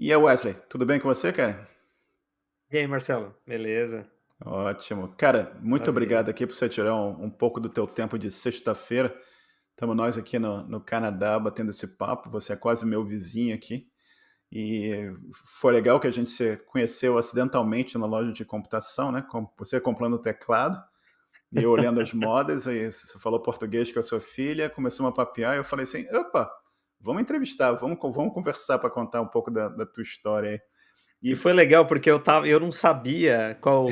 E aí, Wesley, tudo bem com você, cara? E aí, Marcelo? Beleza? Ótimo. Cara, muito Maravilha. obrigado aqui por você tirar um pouco do teu tempo de sexta-feira. Estamos nós aqui no Canadá batendo esse papo. Você é quase meu vizinho aqui. E foi legal que a gente se conheceu acidentalmente na loja de computação, né? Você comprando o teclado e eu olhando as modas. E você falou português com a sua filha, começamos a papear. E eu falei assim: opa, vamos entrevistar, vamos conversar para contar um pouco da tua história aí. E E foi legal porque eu não sabia qual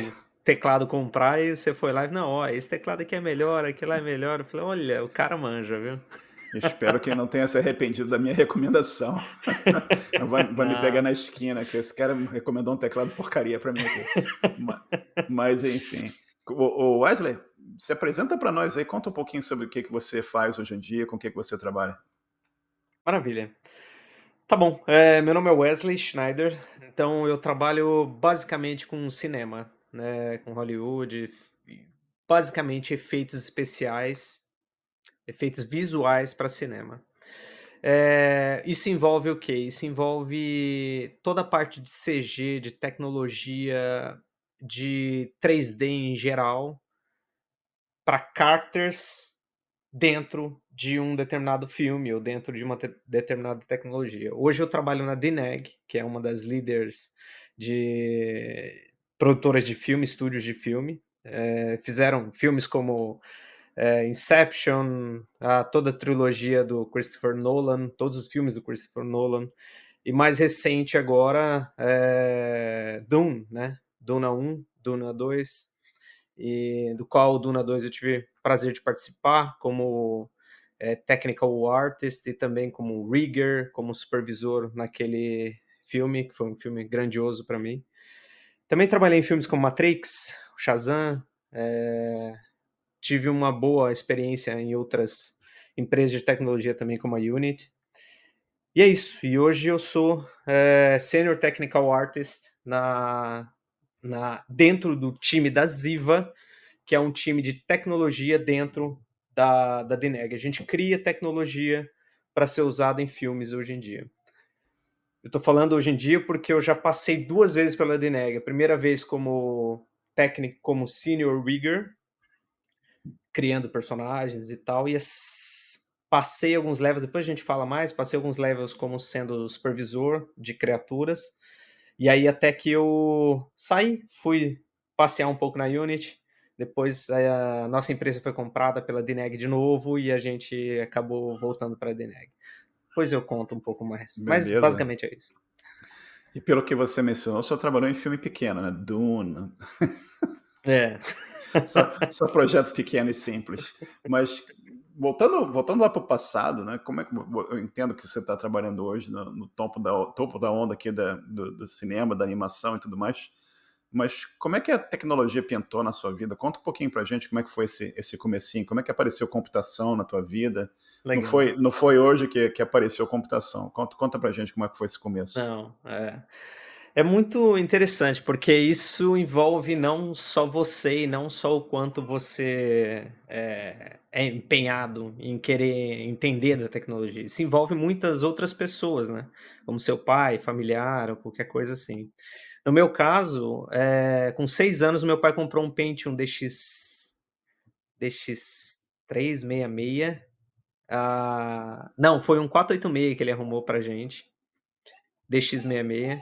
teclado comprar e você foi lá e não, ó, esse teclado aqui é melhor, aquele lá é melhor. Eu falei, olha, o cara manja, viu? espero que não tenha se arrependido da minha recomendação. Vai me pegar Não. na esquina, que esse cara me recomendou um teclado porcaria para mim aqui. Mas enfim. O Wesley, se apresenta para nós aí, conta um pouquinho sobre o que que você faz hoje em dia, com o que que você trabalha. Maravilha. Tá bom, meu nome é Wesley Schneider, então eu trabalho basicamente com cinema, né, com Hollywood, basicamente efeitos especiais, efeitos visuais para cinema. Isso envolve o quê? Isso envolve toda a parte de CG, de tecnologia, de 3D em geral, para characters dentro de um determinado filme ou dentro de uma determinada tecnologia. Hoje eu trabalho na DNEG, que é uma das líderes de produtoras de filme, estúdios de filme. Fizeram filmes como Inception, toda a trilogia do Christopher Nolan, todos os filmes do Christopher Nolan, e mais recente agora, Dune, né? Duna 1, Duna 2, e do qual o Duna 2 eu tive o prazer de participar como technical artist e também como rigger, como supervisor naquele filme, que foi um filme grandioso para mim. Também trabalhei em filmes como Matrix, Shazam, tive uma boa experiência em outras empresas de tecnologia também, como a Unity. E é isso. E hoje eu sou Senior Technical Artist dentro do time da Ziva, que é um time de tecnologia dentro da DNEG. A gente cria tecnologia para ser usada em filmes hoje em dia. Eu estou falando hoje em dia porque eu já passei 2 vezes pela DNEG. A primeira vez como técnico, como senior rigger, criando personagens e tal, passei alguns levels, depois a gente fala mais, passei alguns levels como sendo supervisor de criaturas, e aí até que eu saí, fui passear um pouco na Unity, depois a nossa empresa foi comprada pela DNEG de novo e a gente acabou voltando para a DNEG. Depois eu conto um pouco mais, mas Beleza. basicamente é isso. E pelo que você mencionou, só trabalhou em filme pequeno, né? Dune. É. Só projeto pequeno e simples. Mas voltando lá para o passado, né? Como é que eu entendo que você está trabalhando hoje no topo da onda aqui do cinema, da animação e tudo mais. Mas como é que a tecnologia pintou na sua vida? Conta um pouquinho pra gente como é que foi esse comecinho, como é que apareceu computação na tua vida? Legal. Não foi hoje que apareceu computação. Conta pra gente como é que foi esse começo. Não, é. É muito interessante, porque isso envolve não só você e não só o quanto você é empenhado em querer entender da tecnologia. Isso envolve muitas outras pessoas, né? Como seu pai, familiar ou qualquer coisa assim. No meu caso, com 6 anos, meu pai comprou um Pentium DX366. Não, foi um 486 que ele arrumou pra gente, DX66.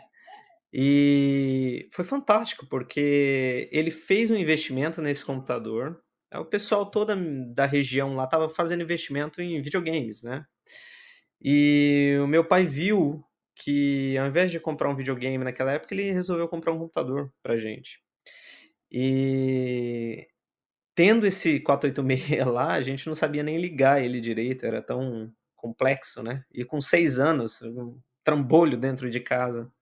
E foi fantástico, porque ele fez um investimento nesse computador. O pessoal toda da região lá estava fazendo investimento em videogames, né. E o meu pai viu que ao invés de comprar um videogame naquela época, ele resolveu comprar um computador pra gente. E tendo esse 486 lá, a gente não sabia nem ligar ele direito, era tão complexo, né. E com 6 anos, um trambolho dentro de casa.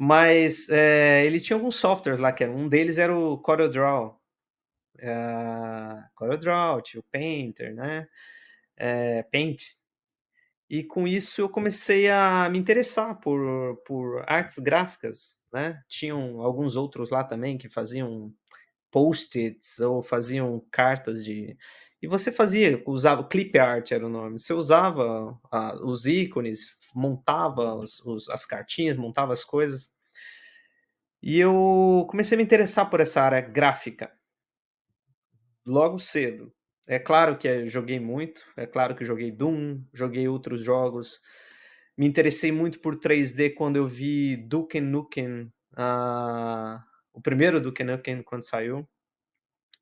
Mas, ele tinha alguns softwares lá, que era um deles era o CorelDRAW, CorelDRAW, tinha o Painter, né, Paint. E com isso eu comecei a me interessar por artes gráficas, né. Tinham alguns outros lá também que faziam post-its ou faziam cartas de e você usava clip art era o nome, você usava os ícones, montava as cartinhas, montava as coisas. E eu comecei a me interessar por essa área gráfica, logo cedo. É claro que joguei muito, é claro que joguei Doom, joguei outros jogos. Me interessei muito por 3D quando eu vi Duke Nukem, o primeiro Duke Nukem quando saiu.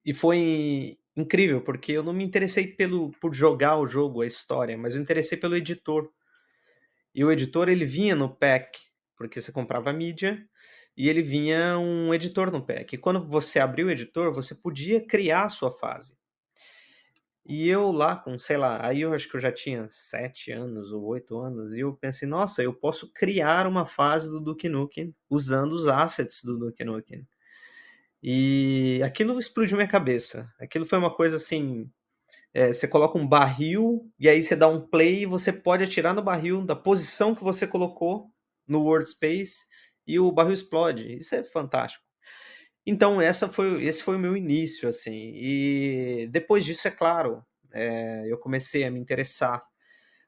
E foi incrível, porque eu não me interessei por jogar o jogo, a história, mas eu me interessei pelo editor. E o editor ele vinha no pack, porque você comprava a mídia, e ele vinha um editor no pack. E quando você abria o editor, você podia criar a sua fase. E eu lá com, sei lá, aí eu acho que eu já tinha 7 anos ou 8 anos, e eu pensei: "Nossa, eu posso criar uma fase do Duke Nukem usando os assets do Duke Nukem". E aquilo explodiu minha cabeça. Aquilo foi uma coisa assim, você coloca um barril, e aí você dá um play e você pode atirar no barril da posição que você colocou no world space, e o barril explode. Isso é fantástico. Então esse foi o meu início, assim. E depois disso, é claro, eu comecei a me interessar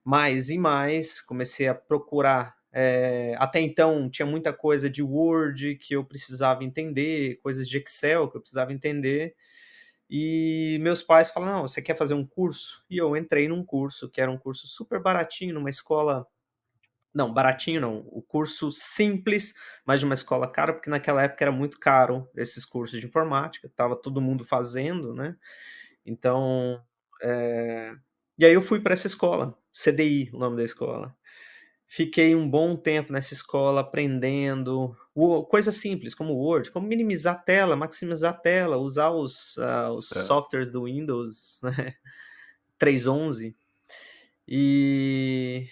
mais e mais, comecei a procurar, até então tinha muita coisa de Word que eu precisava entender, coisas de Excel que eu precisava entender, e meus pais falaram: "Não, você quer fazer um curso?". E eu entrei num curso, que era um curso super baratinho, numa escola, não, baratinho não, o curso simples, mas de uma escola cara, porque naquela época era muito caro esses cursos de informática, estava todo mundo fazendo, né. Então, eh, e aí eu fui para essa escola, CDI, o nome da escola. Fiquei um bom tempo nessa escola aprendendo coisas simples como Word, como minimizar a tela, maximizar a tela, usar os Certo. softwares do Windows, né, 3.11. E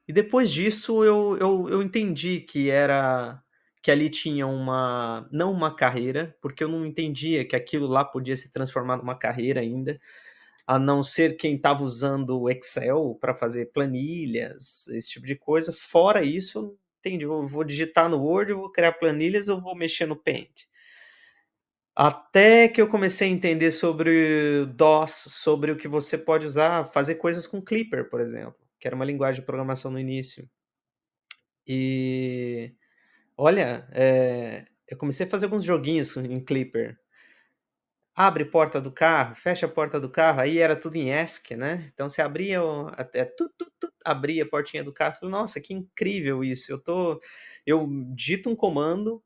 e depois disso eu entendi que ali tinha não uma carreira, porque eu não entendia que aquilo lá podia se transformar numa carreira ainda, a não ser quem estava usando o Excel para fazer planilhas, esse tipo de coisa. Fora isso, eu não entendi, eu vou digitar no Word, eu vou criar planilhas, eu vou mexer no Paint. Até que eu comecei a entender sobre DOS, sobre o que você pode usar, fazer coisas com Clipper, por exemplo, que era uma linguagem de programação no início. E, olha, eu comecei a fazer alguns joguinhos em Clipper. Abre porta do carro, fecha a porta do carro, aí era tudo em ESC, né, então você abria abria a portinha do carro, falei: "Nossa, que incrível isso, eu digito um comando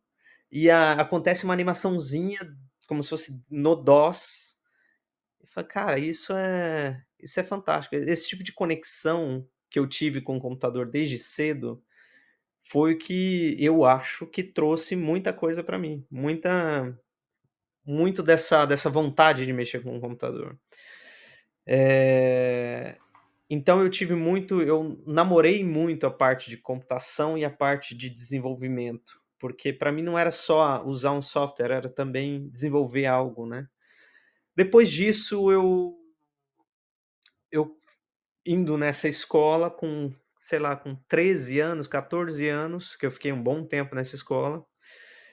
e acontece uma animaçãozinha como se fosse no DOS". Eu falei: "Cara, isso é fantástico". Esse tipo de conexão que eu tive com o computador desde cedo, foi o que eu acho que trouxe muita coisa para mim, muito dessa vontade de mexer com o computador. Eh, então eu namorei muito a parte de computação e a parte de desenvolvimento, porque para mim não era só usar um software, era também desenvolver algo, né. Depois disso eu indo nessa escola com, sei lá, com 13 anos, 14 anos, que eu fiquei um bom tempo nessa escola,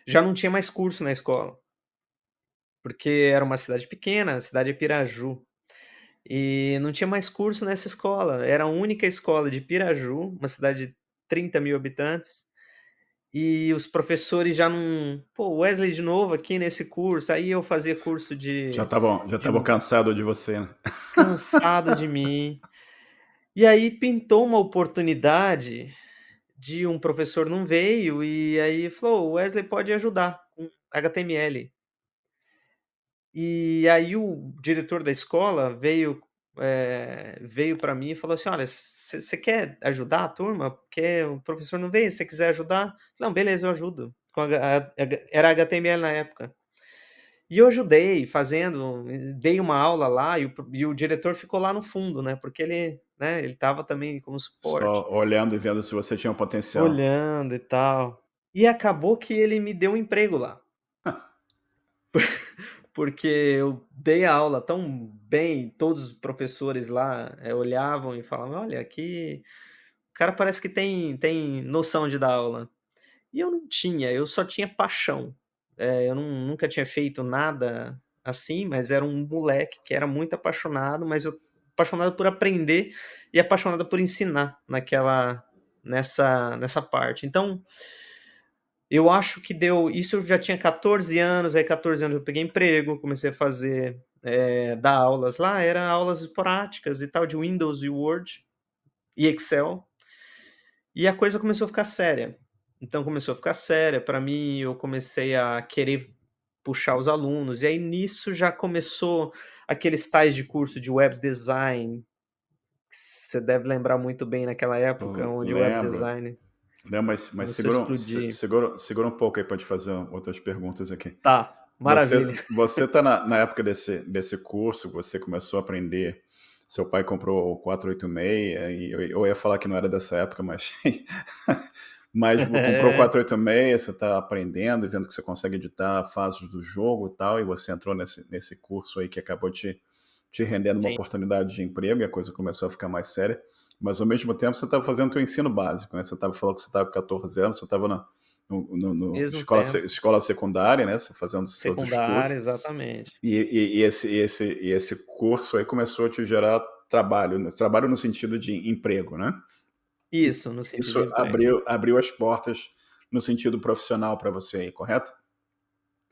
já não tinha mais curso na escola, porque era uma cidade pequena, a cidade é Piraju. E não tinha mais curso nessa escola, era a única escola de Piraju, uma cidade de 30.000 habitantes, e os professores já não: "Pô, Wesley de novo aqui nesse curso", aí eu fazia curso Já estavam de cansados de você, né? cansado de mim. E aí pintou uma oportunidade de um professor não veio, e aí falou: "O Wesley pode ajudar com HTML". E aí o diretor da escola veio para mim e falou assim: "Olha, você quer ajudar a turma? Porque o professor não veio, se você quiser ajudar". Não, beleza, eu ajudo. Com era HTML na época. E eu ajudei fazendo, dei uma aula lá e o diretor ficou lá no fundo, né, porque ele, né, ele estava também como suporte, Só olhando e vendo se você tinha um potencial. olhando e tal. E acabou que ele me deu um emprego lá. Porque eu dei a aula tão bem, todos os professores lá, olhavam e falavam: "Olha, aqui o cara parece que tem noção de dar aula". E eu não tinha, eu só tinha paixão. Eu nunca tinha feito nada assim, mas era um moleque que era muito apaixonado, mas eu apaixonado por aprender e apaixonado por ensinar naquela nessa parte. Então, eu acho que deu isso. Eu já tinha 14 anos, aí 14 anos eu peguei emprego, comecei a fazer, dar aulas lá, era aulas esporádicas e tal de Windows e Word e Excel, e a coisa começou a ficar séria. Então começou a ficar séria para mim, eu comecei a querer puxar os alunos, e aí nisso já começou aqueles tais de curso de web design, que você deve lembrar muito bem naquela época, Eu onde o web lembro. design Lembro, mas começou a explodir. segura um pouco aí para te fazer outras perguntas aqui. Tá, Você, maravilha. você tá na época desse curso, você começou a aprender. Seu pai comprou o 486, e eu ia falar que não era dessa época, mas. Mas comprou o É, 486, você está aprendendo, vendo que você consegue editar fases do jogo e tal, e você entrou nesse curso aí que acabou te rendendo uma sim, oportunidade de emprego, e a coisa começou a ficar mais séria. Mas ao mesmo tempo você estava fazendo o teu ensino básico, né? Você estava falando que você estava com 14 anos, você estava no mesmo tempo. escola secundária, né? Você fazendo os seus estudos. Secundária, exatamente. E esse curso aí começou a te gerar trabalho, né? Trabalho no sentido de emprego, né? Isso, no sentido Isso de emprego. abriu as portas no sentido profissional para você aí, correto?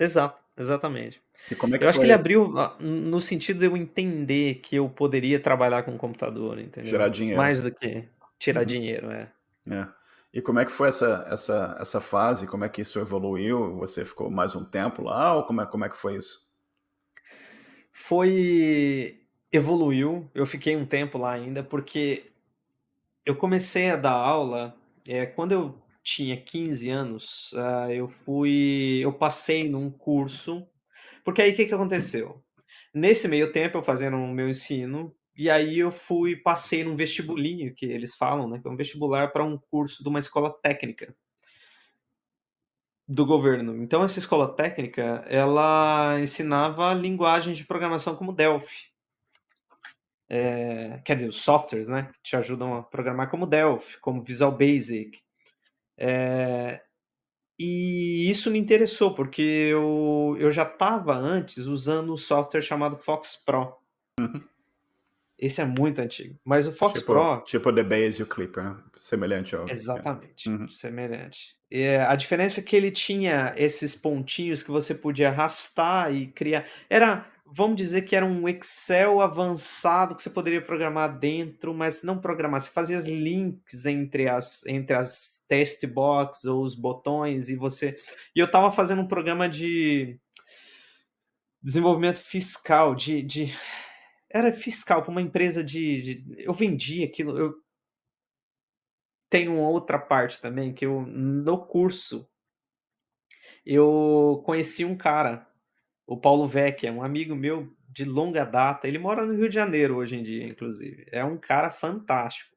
Exato, exatamente. E como é que Eu acho que foi ele abriu no sentido de eu entender que eu poderia trabalhar com computador, gerar entendeu? dinheiro? Mais do que tirar Uhum, dinheiro, é. é. E como é que foi essa fase? Como é que isso evoluiu? Você ficou mais um tempo lá ou como é que foi isso? Foi Evoluiu, eu fiquei um tempo lá ainda, porque eu comecei a dar aula, quando eu tinha 15 anos, eu passei num curso, porque aí o que que aconteceu? Nesse meio tempo eu fazendo o meu ensino, e aí eu passei num vestibulinho que eles falam, né, que é um vestibular para um curso de uma escola técnica do governo. Então essa escola técnica, ela ensinava linguagens de programação como Delphi, quer dizer, os softwares, né, que te ajudam a programar como Delphi, como Visual Basic. E isso me interessou, porque eu já estava antes usando um software chamado Fox Pro. Uhum. Esse é muito antigo, mas o Fox Tipo, Pro. tipo The Base e o Clipper, né? Semelhante ao. Exatamente, Uhum. semelhante. A diferença é que ele tinha esses pontinhos que você podia arrastar e criar, vamos dizer que era um Excel avançado que você poderia programar dentro, mas não programar, você fazia as links entre as test box ou os botões, e eu estava fazendo um programa de desenvolvimento fiscal, era fiscal para uma empresa eu vendia aquilo. Eu tenho uma outra parte também que eu no curso, eu conheci um cara, o Paulo Vecchia, um amigo meu de longa data, ele mora no Rio de Janeiro hoje em dia, inclusive, é um cara fantástico.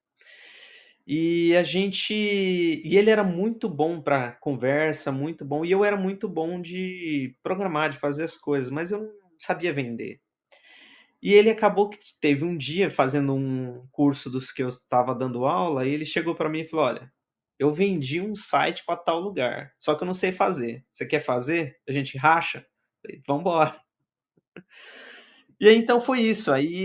E ele era muito bom para conversa, muito bom, e eu era muito bom de programar, de fazer as coisas, mas eu não sabia vender. E ele acabou que teve um dia fazendo um curso dos que eu estava dando aula, e ele chegou para mim e falou: "Olha, eu vendi um site para tal lugar, só que eu não sei fazer. Você quer fazer? A gente racha?" Falei: "Vamos embora". E aí então foi isso, aí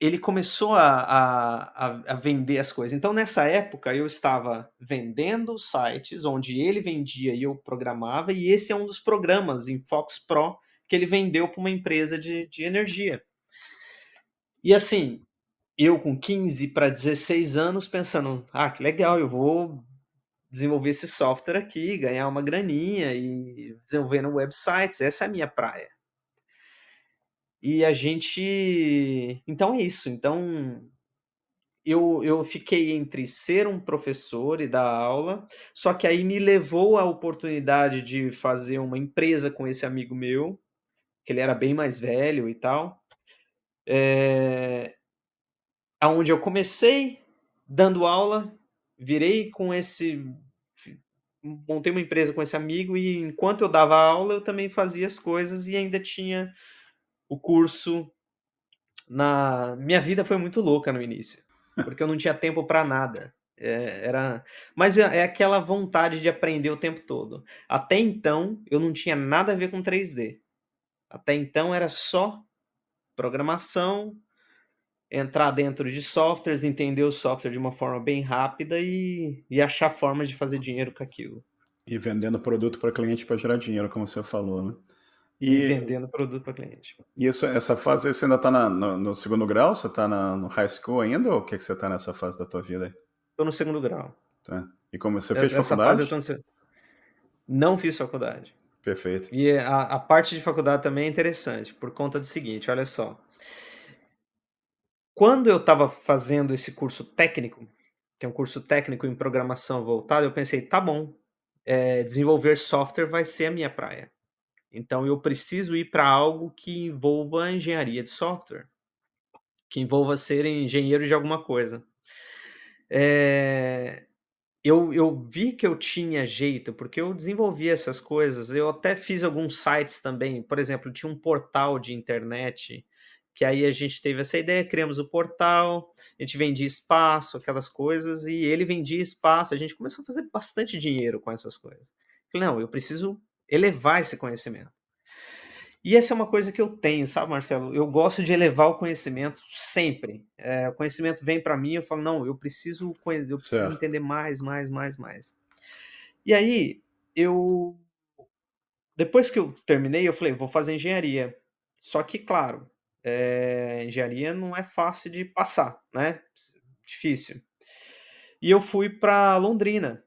ele começou a vender as coisas. Então nessa época eu estava vendendo sites onde ele vendia e eu programava, e esse é um dos programas em Fox Pro que ele vendeu para uma empresa de energia. E assim, eu com 15 para 16 anos pensando: "Ah, que legal, eu vou desenvolver esse software aqui, ganhar uma graninha e desenvolvendo websites, essa é a minha praia". E a gente então é isso, então eu fiquei entre ser um professor e dar aula, só que aí me levou a oportunidade de fazer uma empresa com esse amigo meu, que ele era bem mais velho e tal, eh aonde eu comecei dando aula, virei com esse fi montei uma empresa com esse amigo, e enquanto eu dava aula, eu também fazia as coisas e ainda tinha o curso. Na minha vida foi muito louca no início, porque eu não tinha tempo para nada. Mas é aquela vontade de aprender o tempo todo. Até então, eu não tinha nada a ver com 3D. Até então era só programação, entrar dentro de softwares, entender o software de uma forma bem rápida e achar formas de fazer dinheiro com aquilo. E vendendo produto para cliente para gerar dinheiro, como você falou, né? E E, vendendo produto para cliente. e essa fase aí, você ainda está no segundo grau? Você está no high school ainda? Ou o que, que você está nessa fase da tua vida aí? Tô no segundo grau. Tá? E como você fez Essa fase eu faculdade? tô no não fiz faculdade. Perfeito. E a parte de faculdade também é interessante, por conta do seguinte, olha só, quando eu estava fazendo esse curso técnico, que é um curso técnico em programação voltado, eu pensei: "Tá bom, desenvolver software vai ser a minha praia. Então eu preciso ir para algo que envolva engenharia de software, que envolva ser engenheiro de alguma coisa". Eh eu vi que eu tinha jeito, porque eu desenvolvi essas coisas, eu até fiz alguns sites também, por exemplo, tinha um portal de internet, que aí a gente teve essa ideia, criamos o portal, a gente vendia espaço, aquelas coisas, e ele vendia espaço, a gente começou a fazer bastante dinheiro com essas coisas. Falei: "Não, eu preciso elevar esse conhecimento". E essa é uma coisa que eu tenho, sabe, Marcelo? Eu gosto de elevar o conhecimento sempre. O conhecimento vem para mim, eu falo: "Não, eu preciso Certo. entender mais, mais, mais, mais". E aí, eu depois que eu terminei, eu falei: "Vou fazer engenharia". Só que, claro, engenharia não é fácil de passar, né, difícil. E eu fui para Londrina,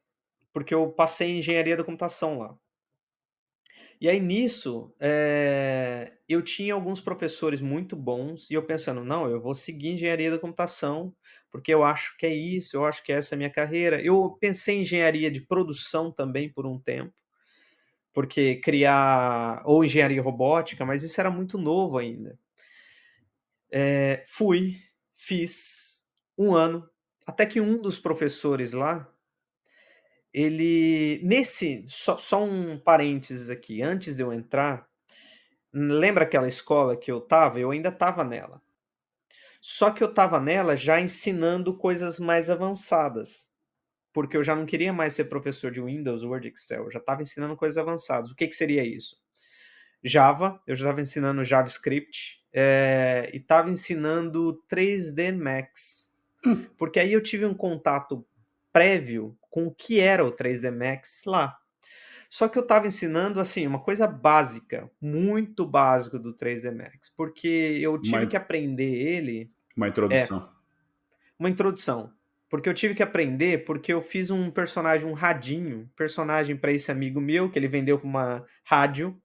porque eu passei em engenharia da computação lá. E aí nisso, eu tinha alguns professores muito bons e eu pensando: "Não, eu vou seguir engenharia da computação, porque eu acho que é isso, eu acho que essa é a minha carreira". Eu pensei em engenharia de produção também por um tempo, porque criar ou engenharia robótica, mas isso era muito novo ainda. Fui, fiz um ano, até que um dos professores lá, ele nesse só um parênteses aqui, antes de eu entrar, lembra aquela escola que eu estava? Eu ainda estava nela. Só que eu estava nela já ensinando coisas mais avançadas, porque eu já não queria mais ser professor de Windows, Word, Excel, eu já estava ensinando coisas avançadas. O que que seria isso? Java, eu já estava ensinando JavaScript, e estava ensinando 3D Max, Hum, porque aí eu tive um contato prévio com o que era o 3D Max lá. Só que eu estava ensinando, assim, uma coisa básica, muito básico do 3D Max, porque eu uma, tive que aprender ele uma é, introdução. uma introdução. Porque eu tive que aprender, porque eu fiz um personagem, um radinho, personagem para esse amigo meu, que ele vendeu para uma rádio,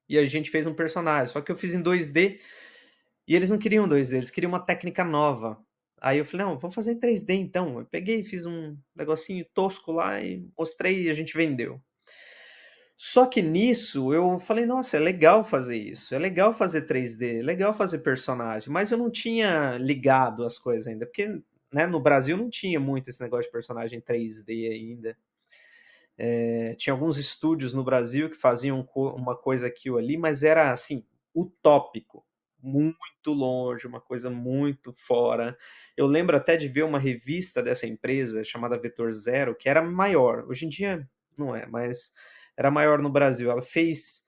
e a gente fez um personagem. Só que eu fiz em 2D e eles não queriam 2D, eles queriam uma técnica nova. Aí eu falei: "Não, vamos fazer em 3D então". Eu peguei e fiz um negocinho tosco lá e mostrei e a gente vendeu. Só que nisso eu falei: "Nossa, é legal fazer isso, é legal fazer 3D, é legal fazer personagem", mas eu não tinha ligado as coisas ainda, porque, né, no Brasil não tinha muito esse negócio de personagem 3D ainda. Tinha alguns estúdios no Brasil que faziam uma coisa aqui ou ali, mas era, assim, utópico, muito longe, uma coisa muito fora. Eu lembro até de ver uma revista dessa empresa chamada Vetor Zero, que era maior, hoje em dia não é, mas era maior no Brasil. Ela fez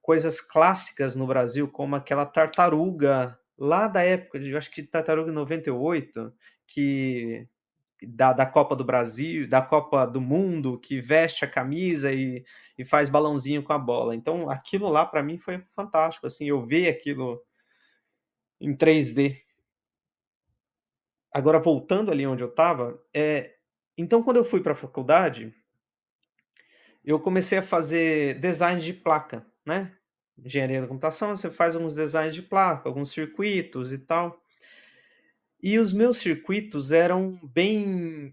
coisas clássicas no Brasil, como aquela tartaruga lá da época de, eu acho que Tartaruga 98, que da Copa do Brasil, da Copa do Mundo, que veste a camisa e faz balãozinho com a bola. Então aquilo lá para mim foi fantástico, assim, eu ver aquilo em 3D. Agora voltando ali onde eu estava, então quando eu fui para a faculdade, eu comecei a fazer design de placa, né. Engenharia da computação, você faz alguns designs de placa, alguns circuitos e tal. E os meus circuitos eram bem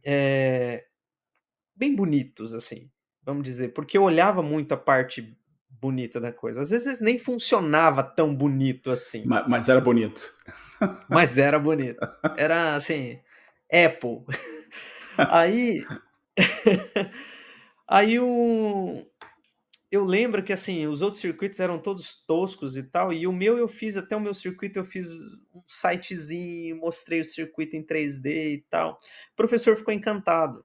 bonitos, assim, vamos dizer, porque eu olhava muito a parte bonita da coisa. Às vezes nem funcionava tão bonito assim, Mas era bonito. mas era bonito. Era assim, Apple. Aí aí eu lembro que, assim, os outros circuitos eram todos toscos e tal, e o meu eu fiz até o meu circuito, eu fiz um sitezinho, mostrei o circuito em 3D e tal. O professor ficou encantado.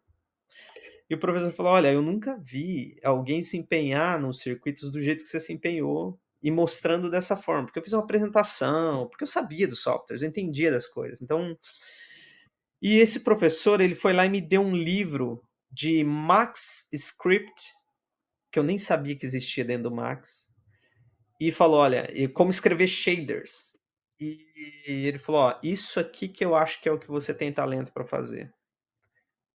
E o professor falou: "Olha, eu nunca vi alguém se empenhar nos circuitos do jeito que você se empenhou". e mostrando dessa forma, porque eu fiz uma apresentação, porque eu sabia dos softwares, eu entendia das coisas. Então, e esse professor, ele foi lá e me deu um livro de Max Script, que eu nem sabia que existia dentro do Max, e falou: "Olha, e como escrever shaders". E ele falou: "Ó, isso aqui que eu acho que é o que você tem talento para fazer.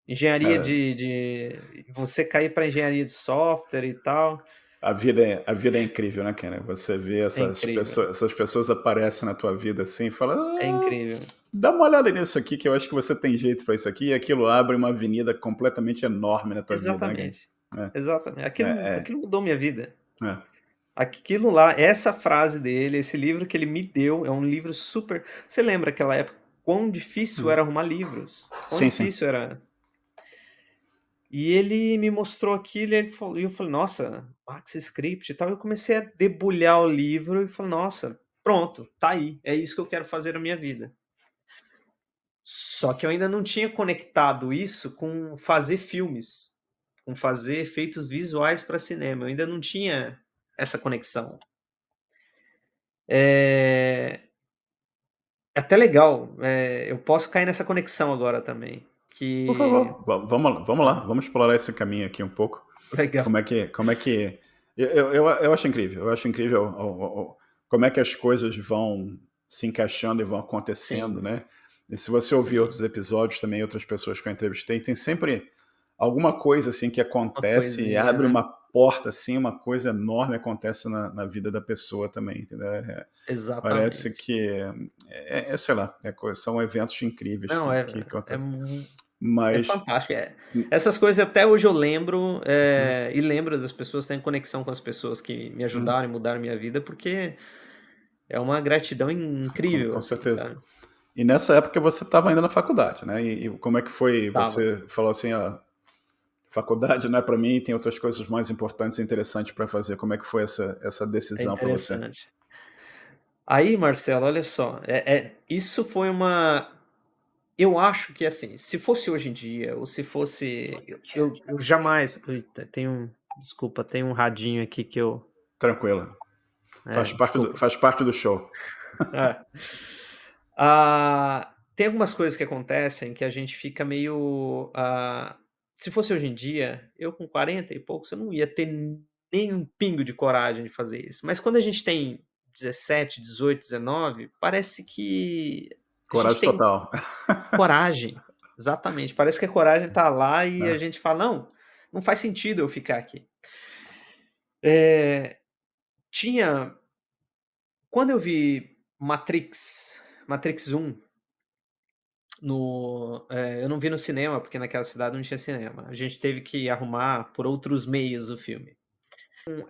Engenharia Cara, de você cair para engenharia de software e tal, a vida é incrível, né, cara? Você vê é incrível, essas pessoas aparecem na tua vida assim e fala: é incrível". dá uma olhada nisso aqui, que eu acho que você tem jeito para isso aqui", e aquilo abre uma avenida completamente enorme na tua vida, né, Exatamente, cara? exatamente. É, Aquilo mudou minha vida. é, é. Aquilo lá, essa frase dele, esse livro que ele me deu, é um livro super, você lembra aquela época, quão difícil Hum. era arrumar livros? Quão Sim, sim. difícil era, e ele me mostrou aquilo e ele falou, e eu falei: "Nossa, Max Script e tal", eu comecei a debulhar o livro e falei: "Nossa, pronto, tá aí, é isso que eu quero fazer na minha vida". Só que eu ainda não tinha conectado isso com fazer filmes, com fazer efeitos visuais para cinema, eu ainda não tinha essa conexão. Eh É até legal, eu posso cair nessa conexão agora também, Por que favor, vamos lá, ah, vamos explorar esse caminho aqui um pouco. legal, Como é que eu acho incrível, como é que as coisas vão se encaixando e vão acontecendo, sim, né. E se você ouvir sim, outros episódios também, outras pessoas que eu entrevistei, tem sempre alguma coisa, assim, que uma acontece e coisinha, abre né. uma porta, assim, uma coisa enorme acontece na vida da pessoa também, entendeu. Parece Exatamente. que sei lá, são eventos incríveis Não, que acontecem. é Mas fantástico, essas coisas até hoje eu lembro, uhum, e lembro das pessoas, tenho conexão com as pessoas que me uhum, ajudaram e mudaram minha vida, porque é uma gratidão incrível, com assim, certeza. sabe. E nessa época você estava ainda na faculdade, né? E como é que foi? Tava. Você falou assim, ó, faculdade não é para mim, tem outras coisas mais importantes e interessantes para fazer. Como é que foi essa É decisão para você? interessante. Aí, Marcelo, olha só, isso foi uma, eu acho que, assim, se fosse hoje em dia ou se fosse eu jamais, eita, tem um, desculpa, tem um radinho aqui que eu, Tranquilo. desculpa. Faz parte do show. É. Tem algumas coisas que acontecem que a gente fica meio, se fosse hoje em dia, eu com 40 e poucos, eu não ia ter nem um pingo de coragem de fazer isso, mas quando a gente tem 17, 18, 19, parece que a gente Coragem tem total. coragem, exatamente. Parece que a coragem tá lá e a Né? gente fala: "Não, não faz sentido eu ficar aqui". Eh, tinha quando eu vi Matrix 1 eu não vi no cinema, porque naquela cidade não tinha cinema. A gente teve que arrumar por outros meios o filme.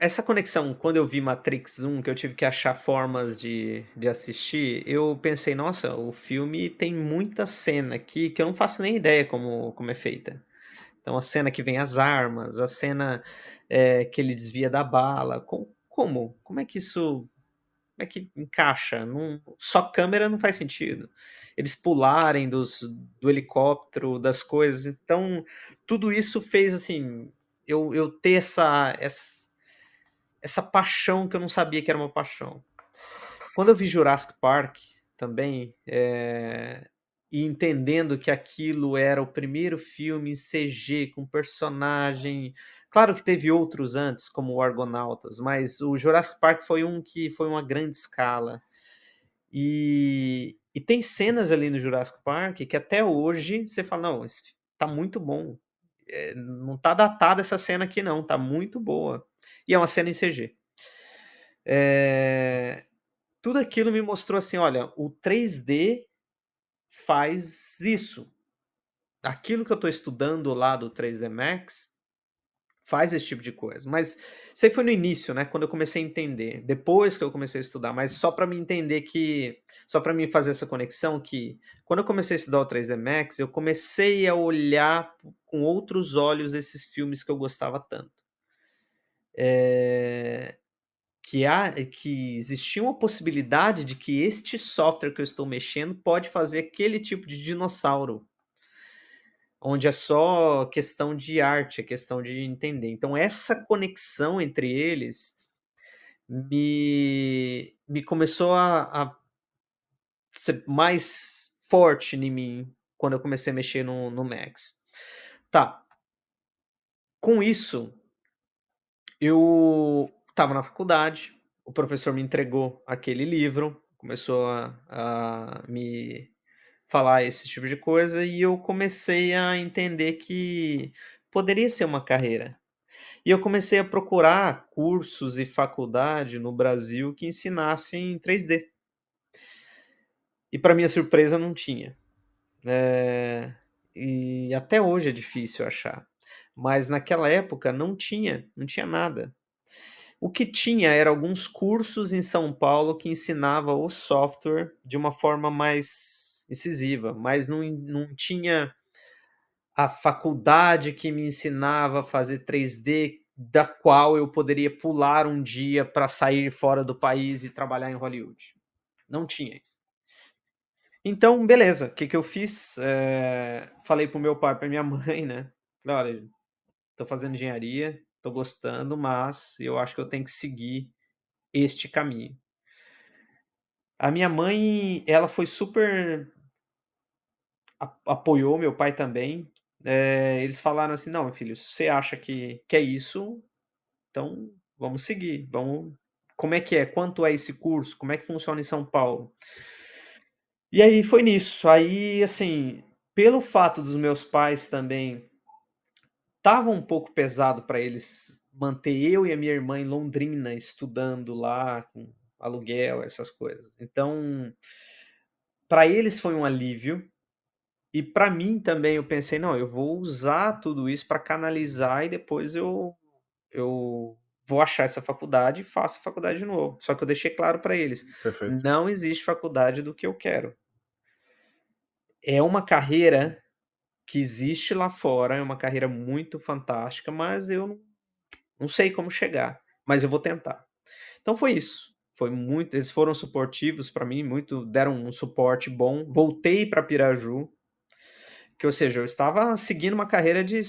Essa conexão, quando eu vi Matrix 1, que eu tive que achar formas de assistir, eu pensei: "Nossa, o filme tem muita cena aqui que eu não faço nem ideia como é feita". Então a cena que vem as armas, a cena, que ele desvia da bala, como? Como é que encaixa? Não, só câmera não faz sentido. Eles pularem do helicóptero, das coisas, então tudo isso fez, assim, eu ter essa paixão que eu não sabia que era uma paixão. Quando eu vi Jurassic Park também, e entendendo que aquilo era o primeiro filme em CG com personagem, claro que teve outros antes, como o Argonautas, mas o Jurassic Park foi um que foi uma grande escala. E tem cenas ali no Jurassic Park que até hoje você fala: "Não, esse tá muito bom, não tá datada essa cena aqui não, tá muito boa". E é uma cena em CG. Eh Tudo aquilo me mostrou assim: olha, o 3D faz isso. Aquilo que eu estou estudando lá do 3D Max faz esse tipo de coisa. Mas isso aí foi no início, né, quando eu comecei a entender. Depois que eu comecei a estudar, mas só para me entender que, só para mim fazer essa conexão que, quando eu comecei a estudar o 3D Max, eu comecei a olhar com outros olhos esses filmes que eu gostava tanto. Eh que existia uma possibilidade de que este software que eu estou mexendo pode fazer aquele tipo de dinossauro, onde é só questão de arte, é questão de entender. Então essa conexão entre eles me começou a ser mais forte em mim, quando eu comecei a mexer no Max. Tá, com isso, eu estava na faculdade, o professor me entregou aquele livro, começou a me falar esse tipo de coisa, e eu comecei a entender que poderia ser uma carreira. E eu comecei a procurar cursos e faculdade no Brasil que ensinassem 3D. E para minha surpresa não tinha. Eh, e até hoje é difícil achar. Mas naquela época não tinha nada. O que tinha era alguns cursos em São Paulo que ensinava o software de uma forma mais incisiva, mas não tinha a faculdade que me ensinava a fazer 3D, da qual eu poderia pular um dia para sair fora do país e trabalhar em Hollywood. Não tinha isso. Então, beleza, o que que eu fiz? Falei para o meu pai, para minha mãe, né, falei: "Olha, tô fazendo engenharia, tô gostando, mas eu acho que eu tenho que seguir este caminho". A minha mãe, ela foi super apoiou, meu pai também. Eles falaram assim: "Não, meu filho, se você acha que é isso, então vamos seguir, vamos, como é que é? Quanto é esse curso? Como é que funciona em São Paulo?". E aí foi nisso. Aí, assim, pelo fato dos meus pais também, estava um pouco pesado para eles manter eu e a minha irmã em Londrina estudando lá com aluguel, essas coisas. Então, para eles foi um alívio. E para mim também eu pensei: "Não, eu vou usar tudo isso para canalizar e depois eu vou achar essa faculdade e faço a faculdade de novo". Só que eu deixei claro para eles: Perfeito. "Não existe faculdade do que eu quero". É uma carreira que existe lá fora, é uma carreira muito fantástica, mas eu não sei como chegar, mas eu vou tentar. Então foi isso. Foi muito, eles foram suportivos para mim, muito, deram um suporte bom. Voltei para Piraju. Que, ou seja, eu estava seguindo uma carreira de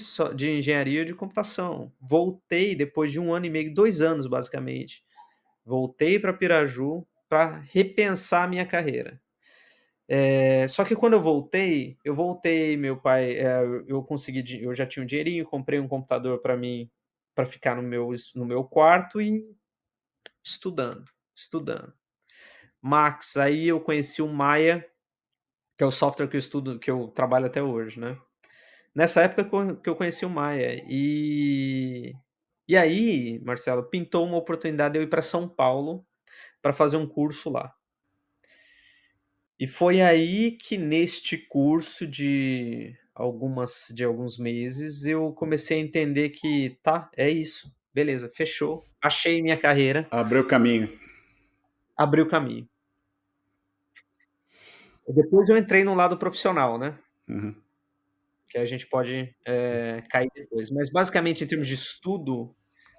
engenharia de computação. Voltei depois de 1 ano e meio, 2 anos basicamente, voltei para Piraju para repensar a minha carreira. Só que quando eu voltei, meu pai, eu consegui, eu já tinha um dinheirinho, comprei um computador para mim, para ficar no meu quarto e estudando, estudando. Max, aí eu conheci o Maya, que é o software que eu estudo, que eu trabalho até hoje, né. Nessa época que eu conheci o Maia. E aí, Marcelo, pintou uma oportunidade de eu ir para São Paulo para fazer um curso lá. E foi aí que, neste curso de alguns meses, eu comecei a entender que: "Tá, é isso, beleza, fechou, achei minha carreira", Abriu caminho. abri o caminho. Depois eu entrei no lado profissional, né. Uhum. Que a gente pode, cair depois. Mas basicamente, em termos de estudo,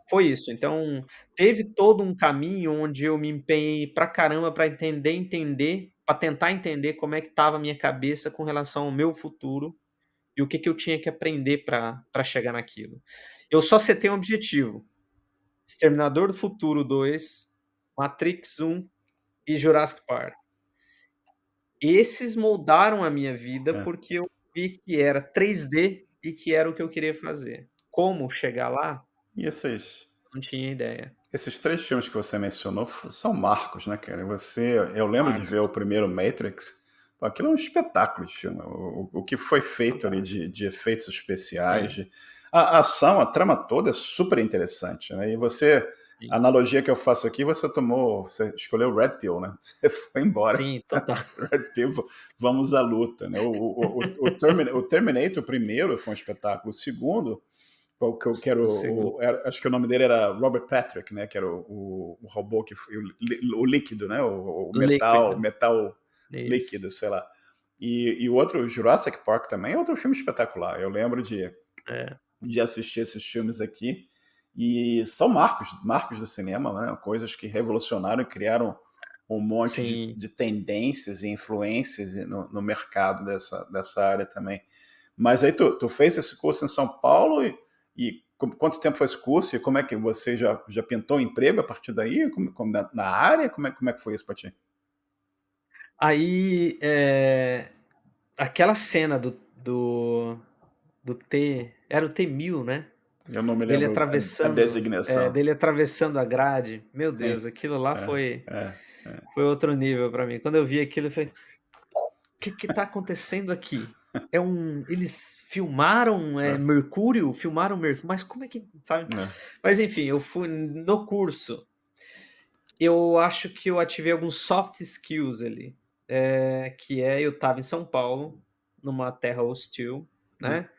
foi isso. Então, teve todo um caminho onde eu me empenhei pra caramba pra entender, pra tentar entender como é que estava a minha cabeça com relação ao meu futuro e o que que eu tinha que aprender pra chegar naquilo. Eu só setei um objetivo: Exterminador do Futuro 2, Matrix 1 e Jurassic Park. Esses moldaram a minha vida, É. porque eu vi que era 3D e que era o que eu queria fazer. Como chegar lá, E não tinha ideia. esses 3 filmes que você mencionou são marcos, né, cara? Eu lembro de ver Marcos, o primeiro Matrix, pô, aquilo é um espetáculo de filme. O que foi feito ali fantástico. de efeitos especiais, Sim, a ação, a trama toda é super interessante, né? E você, a sim. analogia que eu faço aqui, você escolheu Red Pill, né? Você foi embora. Sim, total. Red Pill, vamos à luta, né? O Terminator primeiro foi um espetáculo. O segundo, que eu quero. O segundo, Acho que o nome dele era Robert Patrick, né? Que era o robô que foi o líquido, né? O metal, líquido. metal Isso. líquido, sei lá. E o outro, Jurassic Park, também é outro filme espetacular. Eu lembro É, de assistir esses filmes aqui. E são marcos do cinema, né? Coisas que revolucionaram e criaram um monte de, sim. de tendências e influências no mercado dessa área também. Mas aí tu fez esse curso em São Paulo e quanto tempo foi esse curso e como é que você já pintou emprego a partir daí? Na área? Como é que foi isso para ti? Aí, aquela cena do T, era o T-1000, né? Eu não me Dele lembro a atravessando, designação. dele atravessando a grade. Meu Sim. Deus, aquilo lá É, foi é, é. foi outro nível pra mim. Quando eu vi aquilo, eu falei: "O que que tá acontecendo aqui? Eles filmaram, Mercúrio? Filmaram Mercúrio? Mas como é que", sabe? É. Mas enfim, eu fui no curso, eu acho que eu ativei alguns soft skills ali, eu estava em São Paulo, numa terra hostil, Hum, né,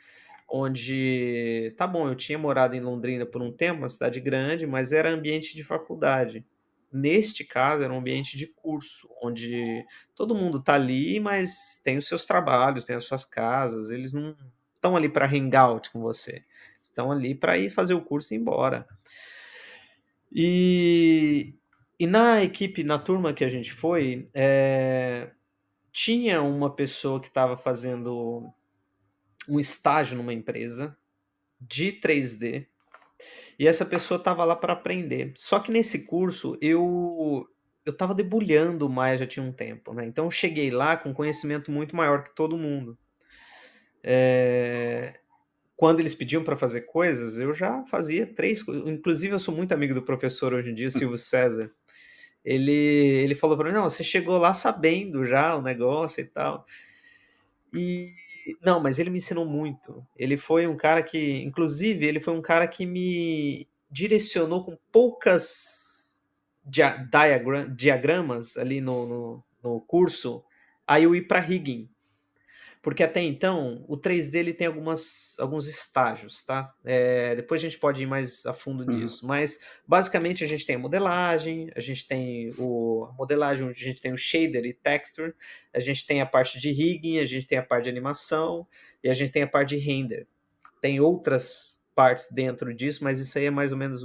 onde tá bom, eu tinha morado em Londrina por um tempo, uma cidade grande, mas era ambiente de faculdade. Neste caso, era um ambiente de curso, onde todo mundo tá ali, mas tem os seus trabalhos, tem as suas casas, eles não estão ali para hangout com você, estão ali para ir fazer o curso e ir embora. E na equipe, na turma que a gente foi, tinha uma pessoa que estava fazendo um estágio numa empresa de 3D, e essa pessoa estava lá para aprender. Só que nesse curso eu estava debulhando mais já tinha um tempo, né, então eu cheguei lá com conhecimento muito maior que todo mundo. Quando eles pediam para fazer coisas, eu já fazia 3 coisas, inclusive eu sou muito amigo do professor hoje em dia, Silvio César. Ele falou para mim: "Não, você chegou lá sabendo já o negócio e tal". E não, mas ele me ensinou muito. Ele foi um cara que inclusive, ele foi um cara que me direcionou com poucas diagramas ali no curso, aí eu ir para rigging. Porque até então, o 3D ele tem alguns estágios, tá? Depois a gente pode ir mais a fundo uhum. nisso, mas basicamente a gente tem a modelagem, a gente tem a modelagem onde a gente tem o shader e texture, a gente tem a parte de rigging, a gente tem a parte de animação e a gente tem a parte de render. Tem outras partes dentro disso, mas isso aí é mais ou menos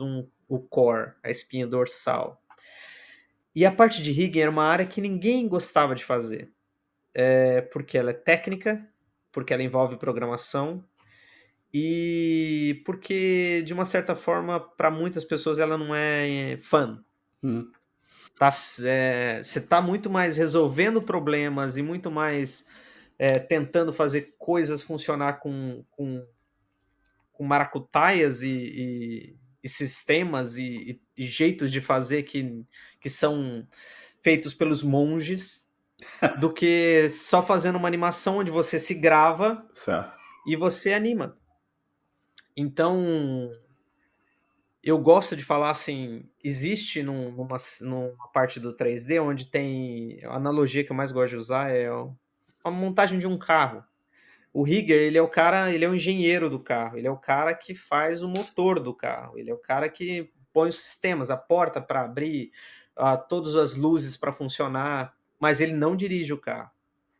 o core, a espinha dorsal. E a parte de rigging era uma área que ninguém gostava de fazer. Porque ela é técnica, porque ela envolve programação e porque, de uma certa forma, para muitas pessoas ela não é fun. Uhum. Você tá muito mais resolvendo problemas e muito mais tentando fazer coisas funcionar com maracutaias e sistemas e jeitos de fazer que são feitos pelos monges, do que só fazendo uma animação onde você se grava Certo. e você anima. Então, eu gosto de falar assim, existe numa parte do 3D onde tem a analogia que eu mais gosto de usar a montagem de um carro. O rigger, ele é o engenheiro do carro, ele é o cara que faz o motor do carro, ele é o cara que põe os sistemas, a porta para abrir, todas as luzes para funcionar, mas ele não dirige o carro.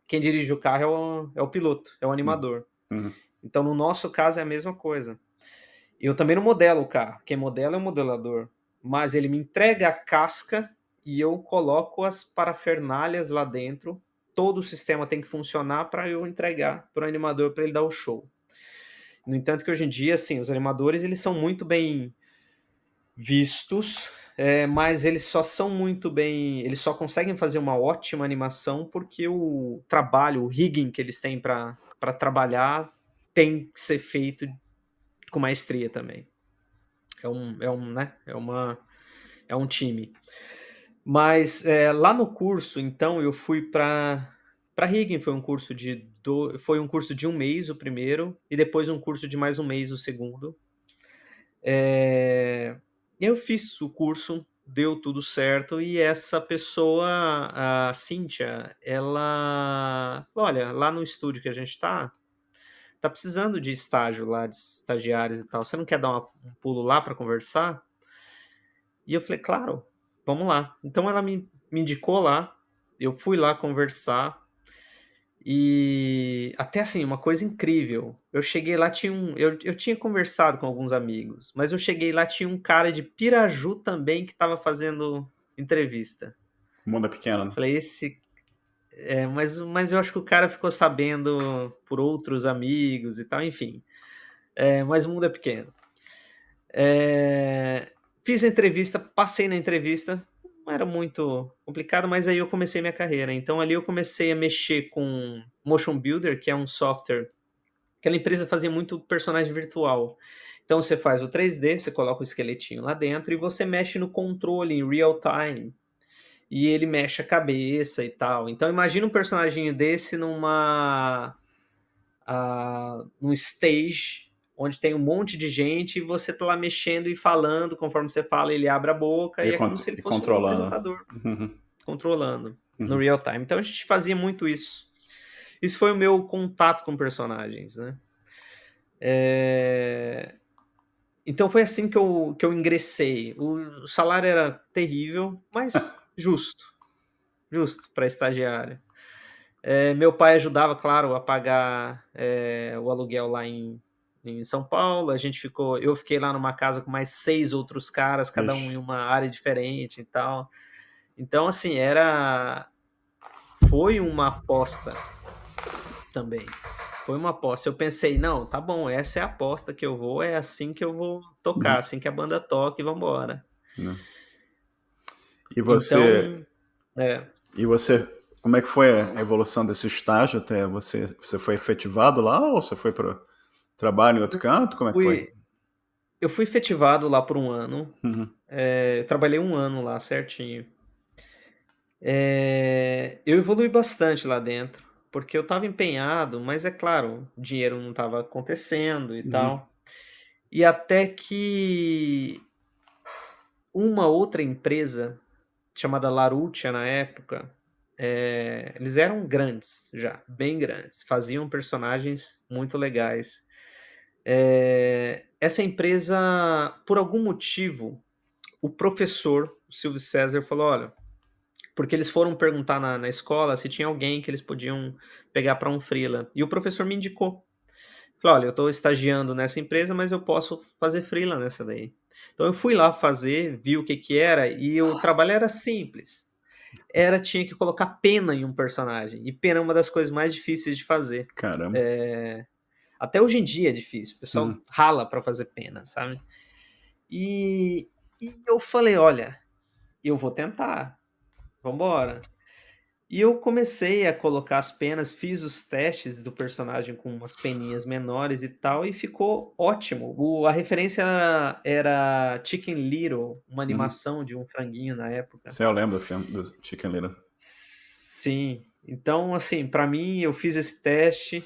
Quem dirige o carro é o piloto, é o Uhum. animador. Uhum. Então, no nosso caso, é a mesma coisa. Eu também não modelo o carro, quem modela é o modelador, mas ele me entrega a casca e eu coloco as parafernálias lá dentro. Todo o sistema tem que funcionar para eu entregar para o animador, para ele dar o show. No entanto que hoje em dia, assim, os animadores eles são muito bem vistos, mas eles só conseguem fazer uma ótima animação porque o trabalho, o rigging que eles têm para trabalhar tem que ser feito com maestria também. Né, é um time. Mas, lá no curso, então, eu fui para rigging, foi um curso de um mês o primeiro, e depois um curso de mais um mês o segundo. Eu fiz o curso, deu tudo certo, e essa pessoa, a Cíntia, ela falou: "Olha, lá no estúdio que a gente tá precisando de estágio lá, de estagiários e tal, você não quer dar um pulo lá para conversar?" E eu falei: "Claro, vamos lá". Então ela me indicou lá, eu fui lá conversar, e até assim, uma coisa incrível, eu cheguei lá, eu tinha conversado com alguns amigos, mas eu cheguei lá, tinha um cara de Piraju também que estava fazendo entrevista. O mundo é pequeno, né? Falei: mas eu acho que o cara ficou sabendo por outros amigos e tal, enfim, mas o mundo é pequeno. Fiz a entrevista, passei na entrevista, não era muito complicado, mas aí eu comecei minha carreira. Então ali eu comecei a mexer com Motion Builder, que é um software. Aquela empresa fazia muito personagem virtual. Então você faz o 3D, você coloca o esqueletinho lá dentro e você mexe no controle em real time. E ele mexe a cabeça e tal. Então imagina um personagem desse num stage onde tem um monte de gente e você tá lá mexendo e falando, conforme você fala, ele abre a boca E, e é como se ele e fosse um controlando. apresentador Uhum, controlando no uhum. real time. Então a gente fazia muito isso. Isso foi o meu contato com personagens, né? Então foi assim que eu ingressei. O salário era terrível, mas justo para estagiário. Meu pai ajudava, claro, a pagar o aluguel lá em São Paulo. Eu fiquei lá numa casa com mais 6 outros caras, cada um em Ixi, uma área diferente e tal. Então, assim, foi uma aposta também. Foi uma aposta. Eu pensei, não, tá bom, essa é a aposta que eu vou, é assim que eu vou tocar, uhum, assim que a banda toca e vambora. né? E você, Então, é, e você, como é que foi a evolução desse estágio até você foi efetivado lá ou você foi para trabalho em outro canto? Como é que foi? fui, eu fui efetivado lá por um ano. Uhum, Eu trabalhei um ano lá certinho. Eu evolui bastante lá dentro, porque eu estava empenhado, mas é claro, o dinheiro não estava acontecendo e uhum, tal. E até que uma outra empresa, chamada Larutia na época, eles eram grandes já, bem grandes, faziam personagens muito legais. Essa empresa, por algum motivo, o professor, o Silvio César, falou: olha, porque eles foram perguntar na escola se tinha alguém que eles podiam pegar para um freela. E o professor me indicou. Falou: olha, eu estou estagiando nessa empresa, mas eu posso fazer freela nessa daí. Então eu fui lá fazer, vi o que que era, e o trabalho era simples. Tinha que colocar pena em um personagem. E pena é uma das coisas mais difíceis de fazer. caramba. Até hoje em dia é difícil. O pessoal Uhum, rala para fazer pena, sabe? E, e eu falei: olha, eu vou tentar. Vambora. E eu comecei a colocar as penas, fiz os testes do personagem com umas peninhas menores e tal, e ficou ótimo. A referência era Chicken Little, uma uhum. animação de um franguinho na época. Você eu lembro do filme do Chicken Little. Sim. Então, assim, pra mim, eu fiz esse teste,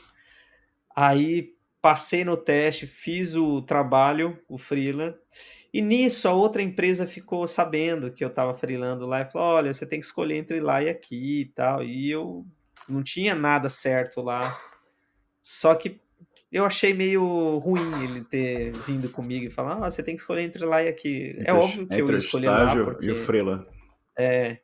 aí passei no teste, fiz o trabalho, o freela, e nisso a outra empresa ficou sabendo que eu estava freelando lá e falou: olha, você tem que escolher entre lá e aqui e tal. E eu não tinha nada certo lá. Só que eu achei meio ruim ele ter vindo comigo e falar: você tem que escolher entre lá e aqui. É óbvio que eu Entre ia o escolher lá, estágio e o porque freela.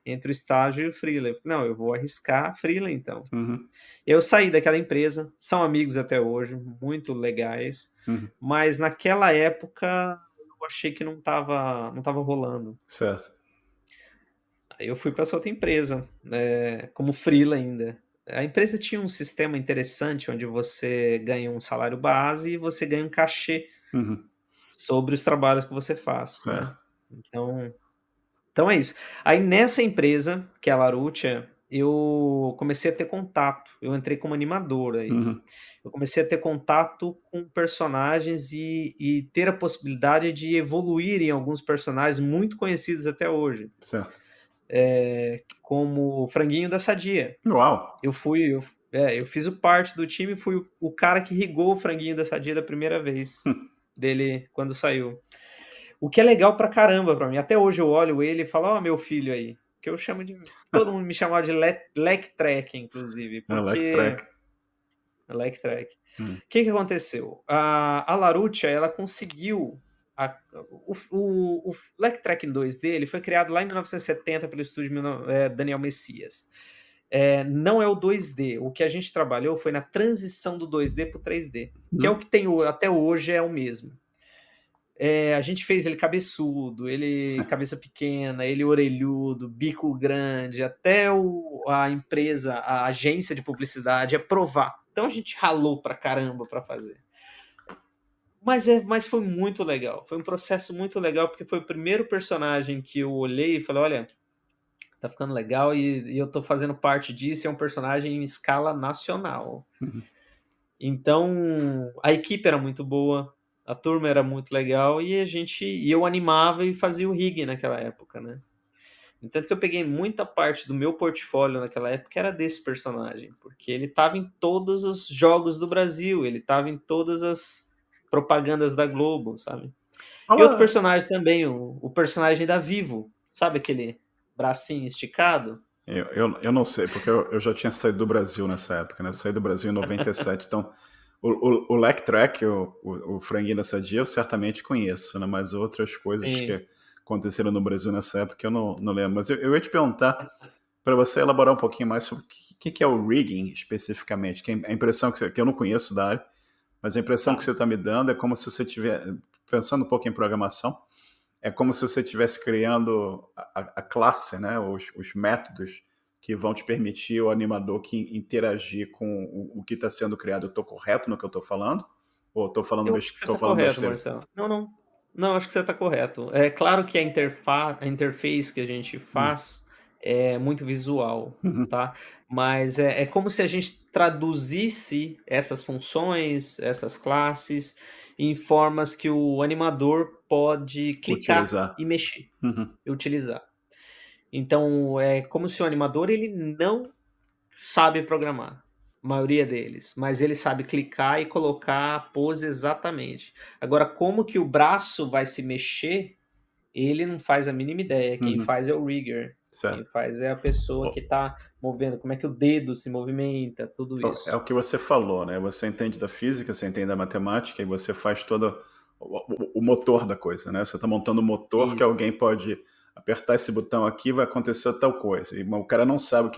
entre o estágio e o freela. Não, eu vou arriscar freela então. Uhum, Eu saí daquela empresa, são amigos até hoje, muito legais, uhum, mas naquela época eu achei que não tava rolando. certo. Aí eu fui para essa outra empresa, como freela ainda. A empresa tinha um sistema interessante onde você ganha um salário base e você ganha um cachê Uhum, sobre os trabalhos que você faz, né. certo. Então é isso. Aí nessa empresa, que é a Larutia, eu comecei a ter contato, eu entrei como animador aí. Uhum, Eu comecei a ter contato com personagens e ter a possibilidade de evoluir em alguns personagens muito conhecidos até hoje, certo. como o Franguinho da Sadia. Uau! Eu fiz o parte do time, fui o cara que rigou o Franguinho da Sadia da primeira vez dele quando saiu. O que é legal pra caramba pra mim, até hoje eu olho ele e falo: "Ó, meu filho aí", que eu chamo de todo mundo me chamava de Lectrek inclusive, porque Electrek. Lectrek. Hum, O que que aconteceu? A Larutia, ela conseguiu o Lectrek em 2D, ele foi criado lá em 1970 pelo estúdio Daniel Messias. Não é o 2D, o que a gente trabalhou foi na transição do 2D para o 3D, que é o hum, que tem até hoje é o mesmo. A gente fez ele cabeçudo, ele cabeça pequena, ele orelhudo, bico grande, até a empresa, a agência de publicidade aprovar. Então a gente ralou pra caramba pra fazer. mas foi muito legal. Foi um processo muito legal, porque foi o primeiro personagem que eu olhei e falei: "Olha, tá ficando legal e eu tô fazendo parte disso, é um personagem em escala nacional". Uhum. Então, a equipe era muito boa, a turma era muito legal e eu animava e fazia o rig naquela época, né. No entanto que eu peguei muita parte do meu portfólio naquela época era desse personagem, porque ele estava em todos os jogos do Brasil, ele estava em todas as propagandas da Globo, sabe. E outro Fala, personagem também, o personagem da Vivo, sabe aquele bracinho esticado? eu não sei, porque eu já tinha saído do Brasil nessa época, né? Eu saí do Brasil em 97, então o Lack Track, o franguinho da Sadia, eu certamente conheço, né? Mas outras coisas Sim. que aconteceram no Brasil nessa época eu não lembro. Mas eu ia te perguntar, para você elaborar um pouquinho mais sobre o que é o rigging especificamente, que a impressão que eu não conheço da área, mas a impressão que Tá. você está me dando é como se você estiver, pensando um pouco em programação, é como se você estivesse criando a classe, né, os métodos que vão te permitir o animador que interagir com o que está sendo criado. Eu estou correto no que eu estou falando? Ou Eu acho que você estou está falando correto, besteira? Marcelo. Não, não. Não, acho que você está correto. É claro que a interface que a gente Hum. faz é muito visual, Uhum. tá? Mas é como se a gente traduzisse essas funções, essas classes, em formas que o animador pode clicar Utilizar. e mexer, Uhum. e utilizar. Então, é como se o animador ele não sabe programar, a maioria deles, mas ele sabe clicar e colocar a pose exatamente. Agora como que o braço vai se mexer, ele não faz a mínima ideia, quem Uhum. faz é o rigger, quem Certo. faz é a pessoa que está movendo, como é que o dedo se movimenta, tudo É isso. o que você falou, né? Você entende da física, você entende da matemática e você faz todo o motor da coisa, né? Você está montando um motor que Isso. alguém pode apertar esse botão aqui vai acontecer tal coisa. E o cara não sabe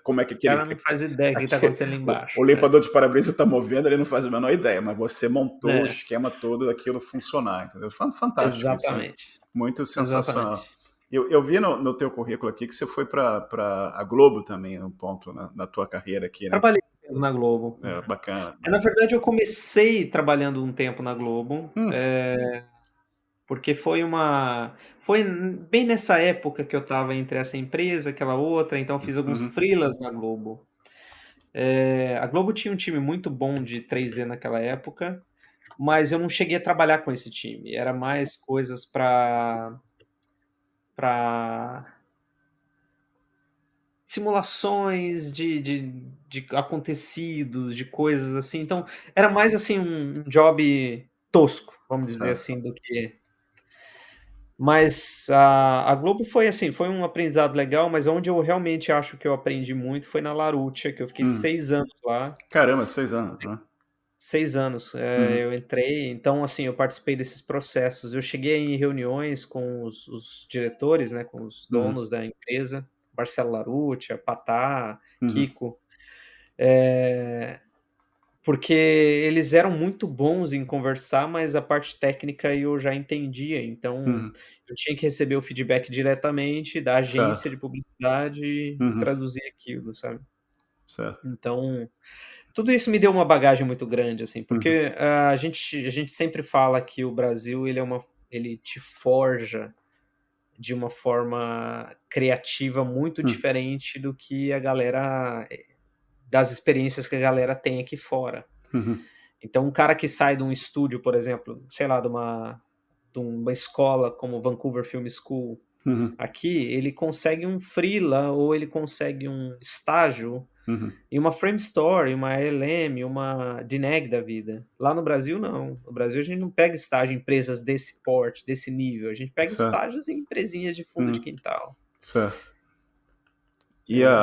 como é que O cara não faz ideia do que está acontecendo ali o embaixo. limpador de para-brisa está movendo, ele não faz a menor ideia, mas você montou o É, esquema todo daquilo funcionar, entendeu? Fantástico, isso é exatamente, muito exatamente. sensacional. Eu vi no teu currículo aqui que você foi para a Globo também, um ponto na tua carreira aqui, né? Trabalhei na Globo. É, bacana, Na bacana. verdade eu comecei trabalhando um tempo na Globo, Hum, porque foi bem nessa época que eu estava entre essa empresa, aquela outra, então eu fiz alguns uhum, freelas na Globo. A Globo tinha um time muito bom de 3D naquela época, mas eu não cheguei a trabalhar com esse time, era mais coisas para simulações de acontecidos, de coisas assim, então era mais, assim, um job tosco, vamos dizer certo. assim, do que. Mas a Globo foi assim, foi um aprendizado legal, mas onde eu realmente acho que eu aprendi muito foi na Larutia, que eu fiquei Hum. 6 anos lá, Caramba, 6 anos, né? 6 anos, Uhum, eu entrei, então assim, eu participei desses processos, eu cheguei em reuniões com os diretores, né, com os uhum, donos da empresa, Marcelo Larutia, Patá, uhum, Kiko, eh porque eles eram muito bons em conversar, mas a parte técnica eu já entendia, então uhum. eu tinha que receber o feedback diretamente da agência de Certo. publicidade e Uhum, traduzir aquilo, sabe. certo. Então, tudo isso me deu uma bagagem muito grande, assim, Uhum, porque a gente sempre fala que o Brasil ele te forja de uma forma criativa muito hum, diferente do que a galera das experiências que a galera tem aqui fora. uhum, Então, um cara que sai de um estúdio, por exemplo, sei lá, de uma escola como Vancouver Film School, uhum, aqui, ele consegue um freela ou ele consegue um estágio uhum. em uma Frame Store, em uma LM, uma Dineg da vida. Lá no Brasil, não. No Brasil, a gente não pega estágio em empresas desse porte, desse nível. A gente pega Certo. estágios em empresinhas de fundo de Uhum, quintal. certo. E É,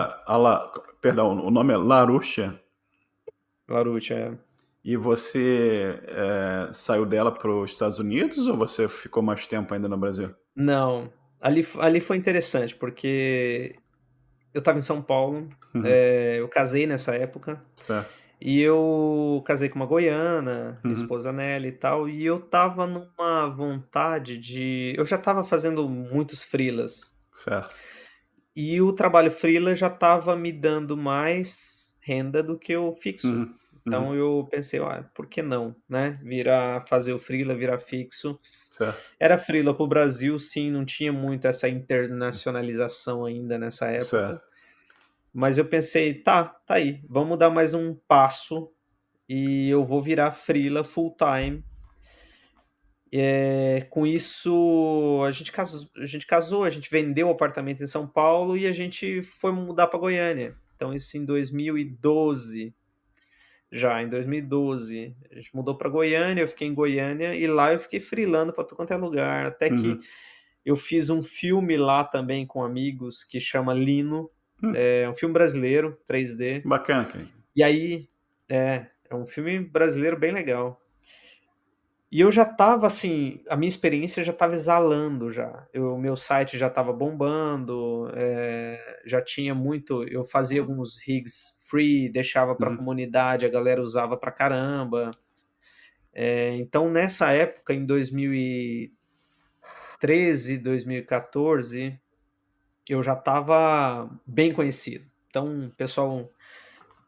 perdão, o nome é Larusia. Larouche, é. E você saiu dela para os Estados Unidos ou você ficou mais tempo ainda no Brasil? Não, ali foi interessante, porque eu estava em São Paulo, Uhum, eu casei nessa época, certo. e eu casei com uma goiana, minha Uhum, esposa Nelly e tal, e eu estava numa vontade eu já estava fazendo muitos freelas, certo. e o trabalho freela já estava me dando mais renda do que o fixo. Uhum, Então Uhum. eu pensei: "Olha, por que não, né, fazer o freela, virar fixo". Certo. Era freela para o Brasil sim, não tinha muito essa internacionalização ainda nessa época, Certo. mas eu pensei: tá aí, vamos dar mais um passo e eu vou virar freela full time". Com isso a gente vendeu o apartamento em São Paulo e a gente foi mudar para Goiânia. Então isso em 2012, já em 2012, a gente mudou para Goiânia, eu fiquei em Goiânia e lá eu fiquei freelando para tudo quanto é lugar, até que Uhum. eu fiz um filme lá também com amigos que chama Lino, Hum, é um filme brasileiro, 3D, bacana, cara. e aí é um filme brasileiro bem legal. E eu já estava assim, a minha experiência já estava exalando já. O meu site já estava bombando, já tinha muito, eu fazia alguns rigs free, deixava para a Uhum. comunidade, a galera usava pra caramba. Então nessa época, em 2013, 2014, eu já estava bem conhecido. Então, pessoal,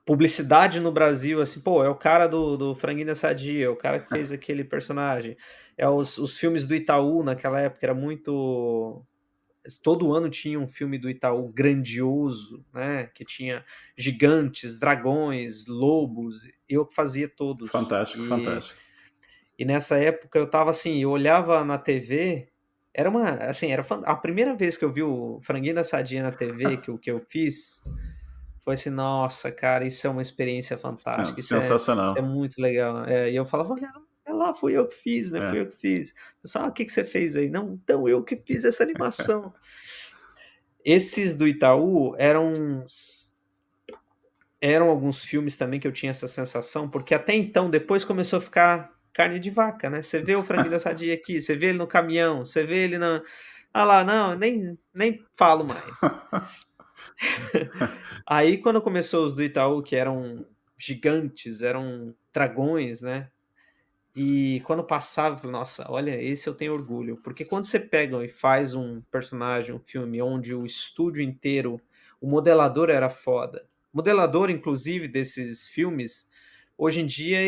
publicidade no Brasil, assim, pô, é o cara do Franguinho da Sadia, é o cara que fez aquele personagem. É os filmes do Itaú naquela época era muito, todo ano tinha um filme do Itaú grandioso, né, que tinha gigantes, dragões, lobos, eu que fazia todos. Fantástico, fantástico. E nessa época eu estava assim, eu olhava na TV, era uma assim, era a primeira vez que eu vi o Franguinho da Sadia na TV, que eu fiz, foi assim: "Nossa, cara, isso é uma experiência fantástica, isso é Sensacional. muito legal". E eu falava: "Olha lá, fui eu que fiz, né, fui É. eu que fiz". O pessoal: "Ah, o que que você fez aí?". "Não, então, eu que fiz essa animação". Esses do Itaú eram alguns filmes também que eu tinha essa sensação, porque até então, depois começou a ficar carne de vaca, né. Você vê o Franguinho da Sadia aqui, você vê ele no caminhão, você vê ele na ah lá, não, nem falo mais. Aí quando começou os do Itaú, que eram gigantes, eram dragões, né, e quando passava eu falei: "Nossa, olha, esse eu tenho orgulho", porque quando você pega e faz um personagem, um filme onde o estúdio inteiro, o modelador era foda. O modelador inclusive desses filmes, hoje em dia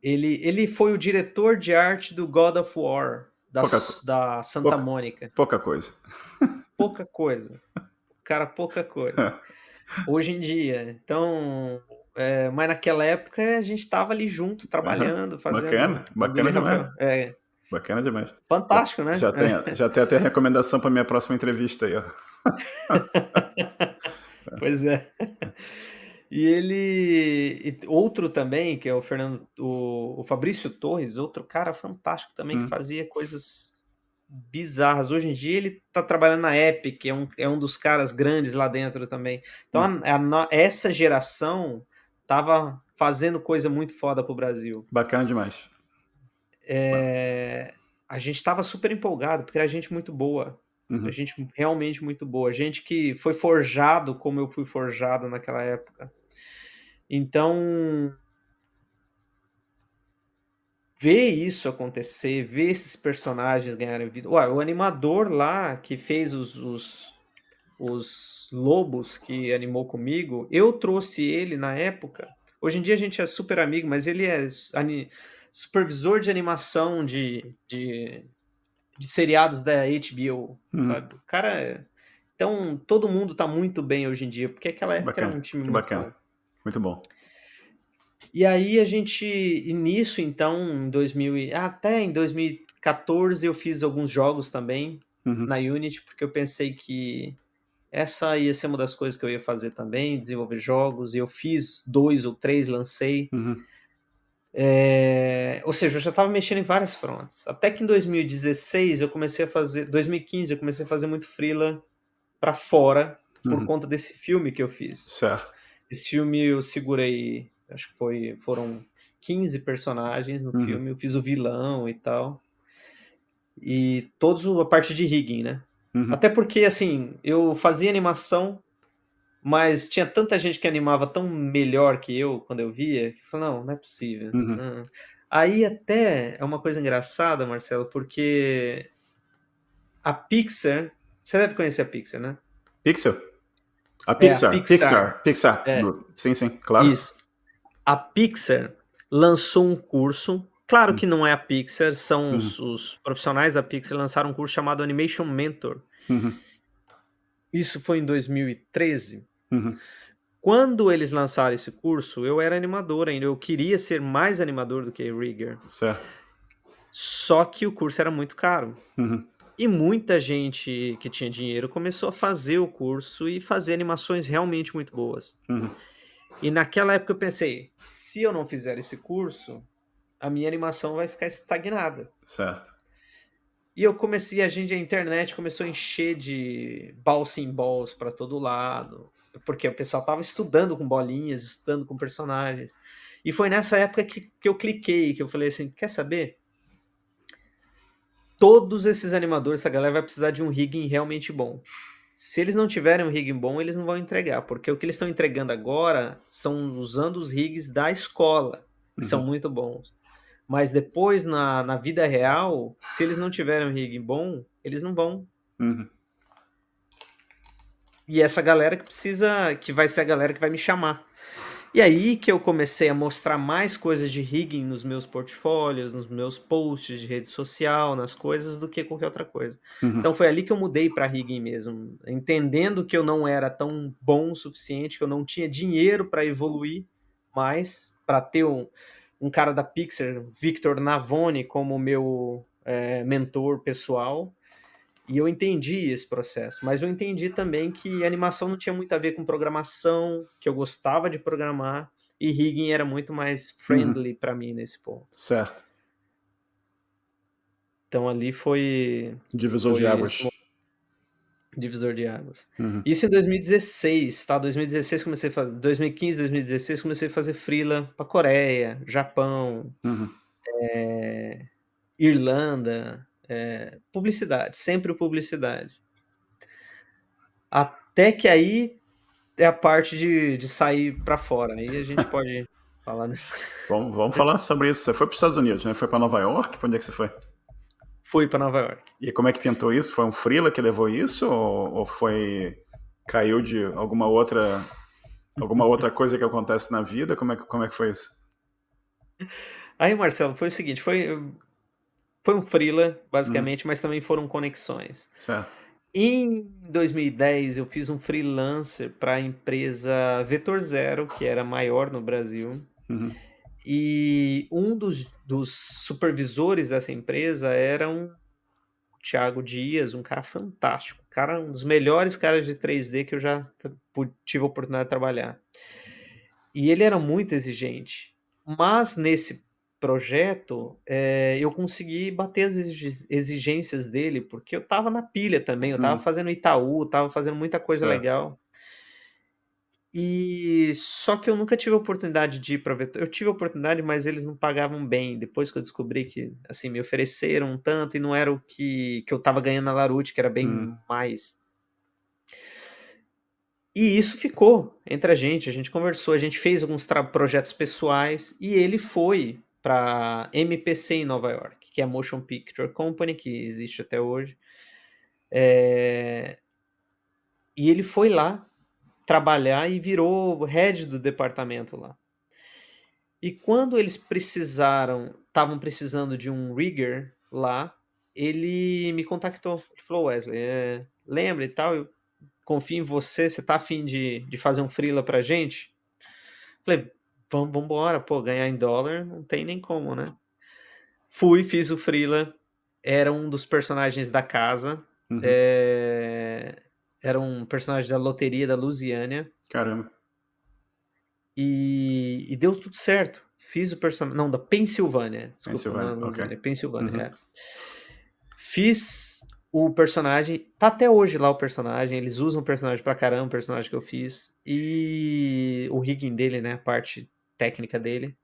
ele foi o diretor de arte do God of War, Pouca, co- da Santa pouca, Mônica. pouca coisa. Pouca coisa, cara, pouca coisa. Hoje em dia. Então, mas naquela época a gente estava ali junto, Aham. trabalhando, Bacana, fazendo bacana demais. engolindo Bacana demais. Já, fantástico, né. já tem até a recomendação para minha próxima entrevista aí, ó. Pois é. Outro também, que é o Fabrício Torres, outro cara fantástico também que Hum, fazia coisas bizarras. Hoje em dia ele tá trabalhando na Epic, é um dos caras grandes lá dentro também. Então hum. essa geração tava fazendo coisa muito foda para o Brasil. Bacana demais. A gente estava super empolgado, porque era gente muito boa, a Uhum. gente realmente muito boa, gente que foi forjado como eu fui forjado naquela época. Então, ver isso acontecer, ver esses personagens ganharem vida, ué, o animador lá que fez os lobos que animou comigo, eu trouxe ele na época. Hoje em dia a gente é super amigo, mas ele é supervisor de animação de seriados da HBO, Uhum. sabe. O cara então todo mundo tá muito bem hoje em dia, porque aquela Que época era bacana, um time que muito bacana. bom. Muito bom. E aí nisso então, até em 2014 eu fiz alguns jogos também, Uhum. na Unity, porque eu pensei que essa ia ser uma das coisas que eu ia fazer também, desenvolver jogos, e eu fiz 2 ou 3, lancei. Uhum. Ou seja, eu já estava mexendo em várias frontes. Até que em 2016 eu comecei a fazer 2015 eu comecei a fazer muito freela pra fora, por Uhum. conta desse filme que eu fiz. Certo. Esse filme eu segurei, acho que foram 15 personagens no Uhum. filme, eu fiz o vilão e tal, e todos a parte de rigging, né. Uhum. Até porque, assim, eu fazia animação, mas tinha tanta gente que animava tão melhor que eu quando eu via, que eu falei: "Não, não é possível". Uhum. Aí até é uma coisa engraçada, Marcelo, porque a Pixar, você deve conhecer a Pixar, né? Pixel? A É a Pixar, Pixar. Pixar, Pixar. É, Sim, sim, claro. isso. A Pixar lançou um curso, claro Uhum, que não é a Pixar, são uhum, os profissionais da Pixar lançaram um curso chamado Animation Mentor. uhum, Isso foi em 2013. uhum. Quando eles lançaram esse curso, eu era animador ainda, eu queria ser mais animador do que rigger. Certo. Só que o curso era muito caro. Uhum, E muita gente que tinha dinheiro começou a fazer o curso e fazer animações realmente muito boas. uhum. E naquela época eu pensei: se eu não fizer esse curso, a minha animação vai ficar estagnada. Certo. E eu comecei, a internet começou a encher de bouncing balls para todo lado, porque o pessoal estava estudando com bolinhas, estudando com personagens. E foi nessa época que eu cliquei, que eu falei assim: quer saber? Todos esses animadores, essa galera vai precisar de um rigging realmente bom. Se eles não tiverem um rigging bom, eles não vão entregar, porque o que eles estão entregando agora são usando os rigs da escola, que são Uhum, muito bons. Mas depois, na vida real, se eles não tiverem um rigging bom, eles não vão. uhum, E essa galera que precisa, que vai ser a galera que vai me chamar. E aí que eu comecei a mostrar mais coisas de rigging nos meus portfólios, nos meus posts de rede social, nas coisas, do que qualquer outra coisa. uhum, Então foi ali que eu mudei para rigging mesmo, entendendo que eu não era tão bom o suficiente, que eu não tinha dinheiro para evoluir mais, para ter um cara da Pixar, Victor Navone, como meu mentor pessoal. E eu entendi esse processo, mas eu entendi também que animação não tinha muito a ver com programação, que eu gostava de programar, e rigging era muito mais uhum. friendly para mim nesse ponto. Certo. Então ali Divisor foi de esse águas. divisor de águas. Uhum, Isso em 2016, tá? 2016 comecei a fazer, 2015, 2016 comecei a fazer freela para Coreia, Japão, uhum. Irlanda, publicidade, sempre publicidade. Até que aí é a parte de sair pra fora, aí a gente pode falar, né. Vamos falar sobre isso. Você foi para os Estados Unidos, né? Foi para Nova York? Para onde é que você foi? Fui pra Nova York. E como é que pintou isso? Foi um freela que levou isso ou foi caiu de alguma outra coisa que acontece na vida? Como é que foi isso? Aí, Marcelo, foi o seguinte, foi um freela, Uhum, basicamente, mas também foram conexões. certo. Em 2010 eu fiz um freelancer pra empresa Vetor Zero, que era maior no Brasil, Uhum, e um dos supervisores dessa empresa era Thiago Dias, um cara fantástico, um dos melhores caras de 3D que eu já tive a oportunidade de trabalhar. E ele era muito exigente, mas nesse projeto, eu consegui bater as exigências dele, porque eu estava na pilha também, eu estava uhum, fazendo Itaú, estava fazendo muita coisa certo. legal. E só que eu nunca tive a oportunidade de ir para Vetor, eu tive a oportunidade, mas eles não pagavam bem, depois que eu descobri que, assim, me ofereceram um tanto e não era o que eu estava ganhando na Larute, que era Uhum, bem mais. E isso ficou entre a gente conversou, a gente fez alguns projetos pessoais e ele foi para MPC em Nova York, que é a Motion Picture Company, que existe até hoje. Eh, e ele foi lá trabalhar e virou head do departamento lá. E quando eles estavam precisando de um rigger lá, ele me contactou. Ele falou: "Wesley, lembra e tal, eu confio em você, você tá afim de fazer um freela pra gente?" Falei: Vamos embora, pô, ganhar em dólar não tem nem como, né". Fui, fiz o freela, era um dos personagens da casa, uhum. eh, era um personagem da loteria da Lusiânia, Caramba. e deu tudo certo. Fiz o personagem, não, da Pensilvânia, desculpa, não é Pensilvânia, ok. Lusiânia, é Pensilvânia, Uhum, é. Fiz o personagem, tá até hoje lá o personagem, eles usam o personagem pra caramba, o personagem que eu fiz, e o rigging dele, né, a parte técnica dele.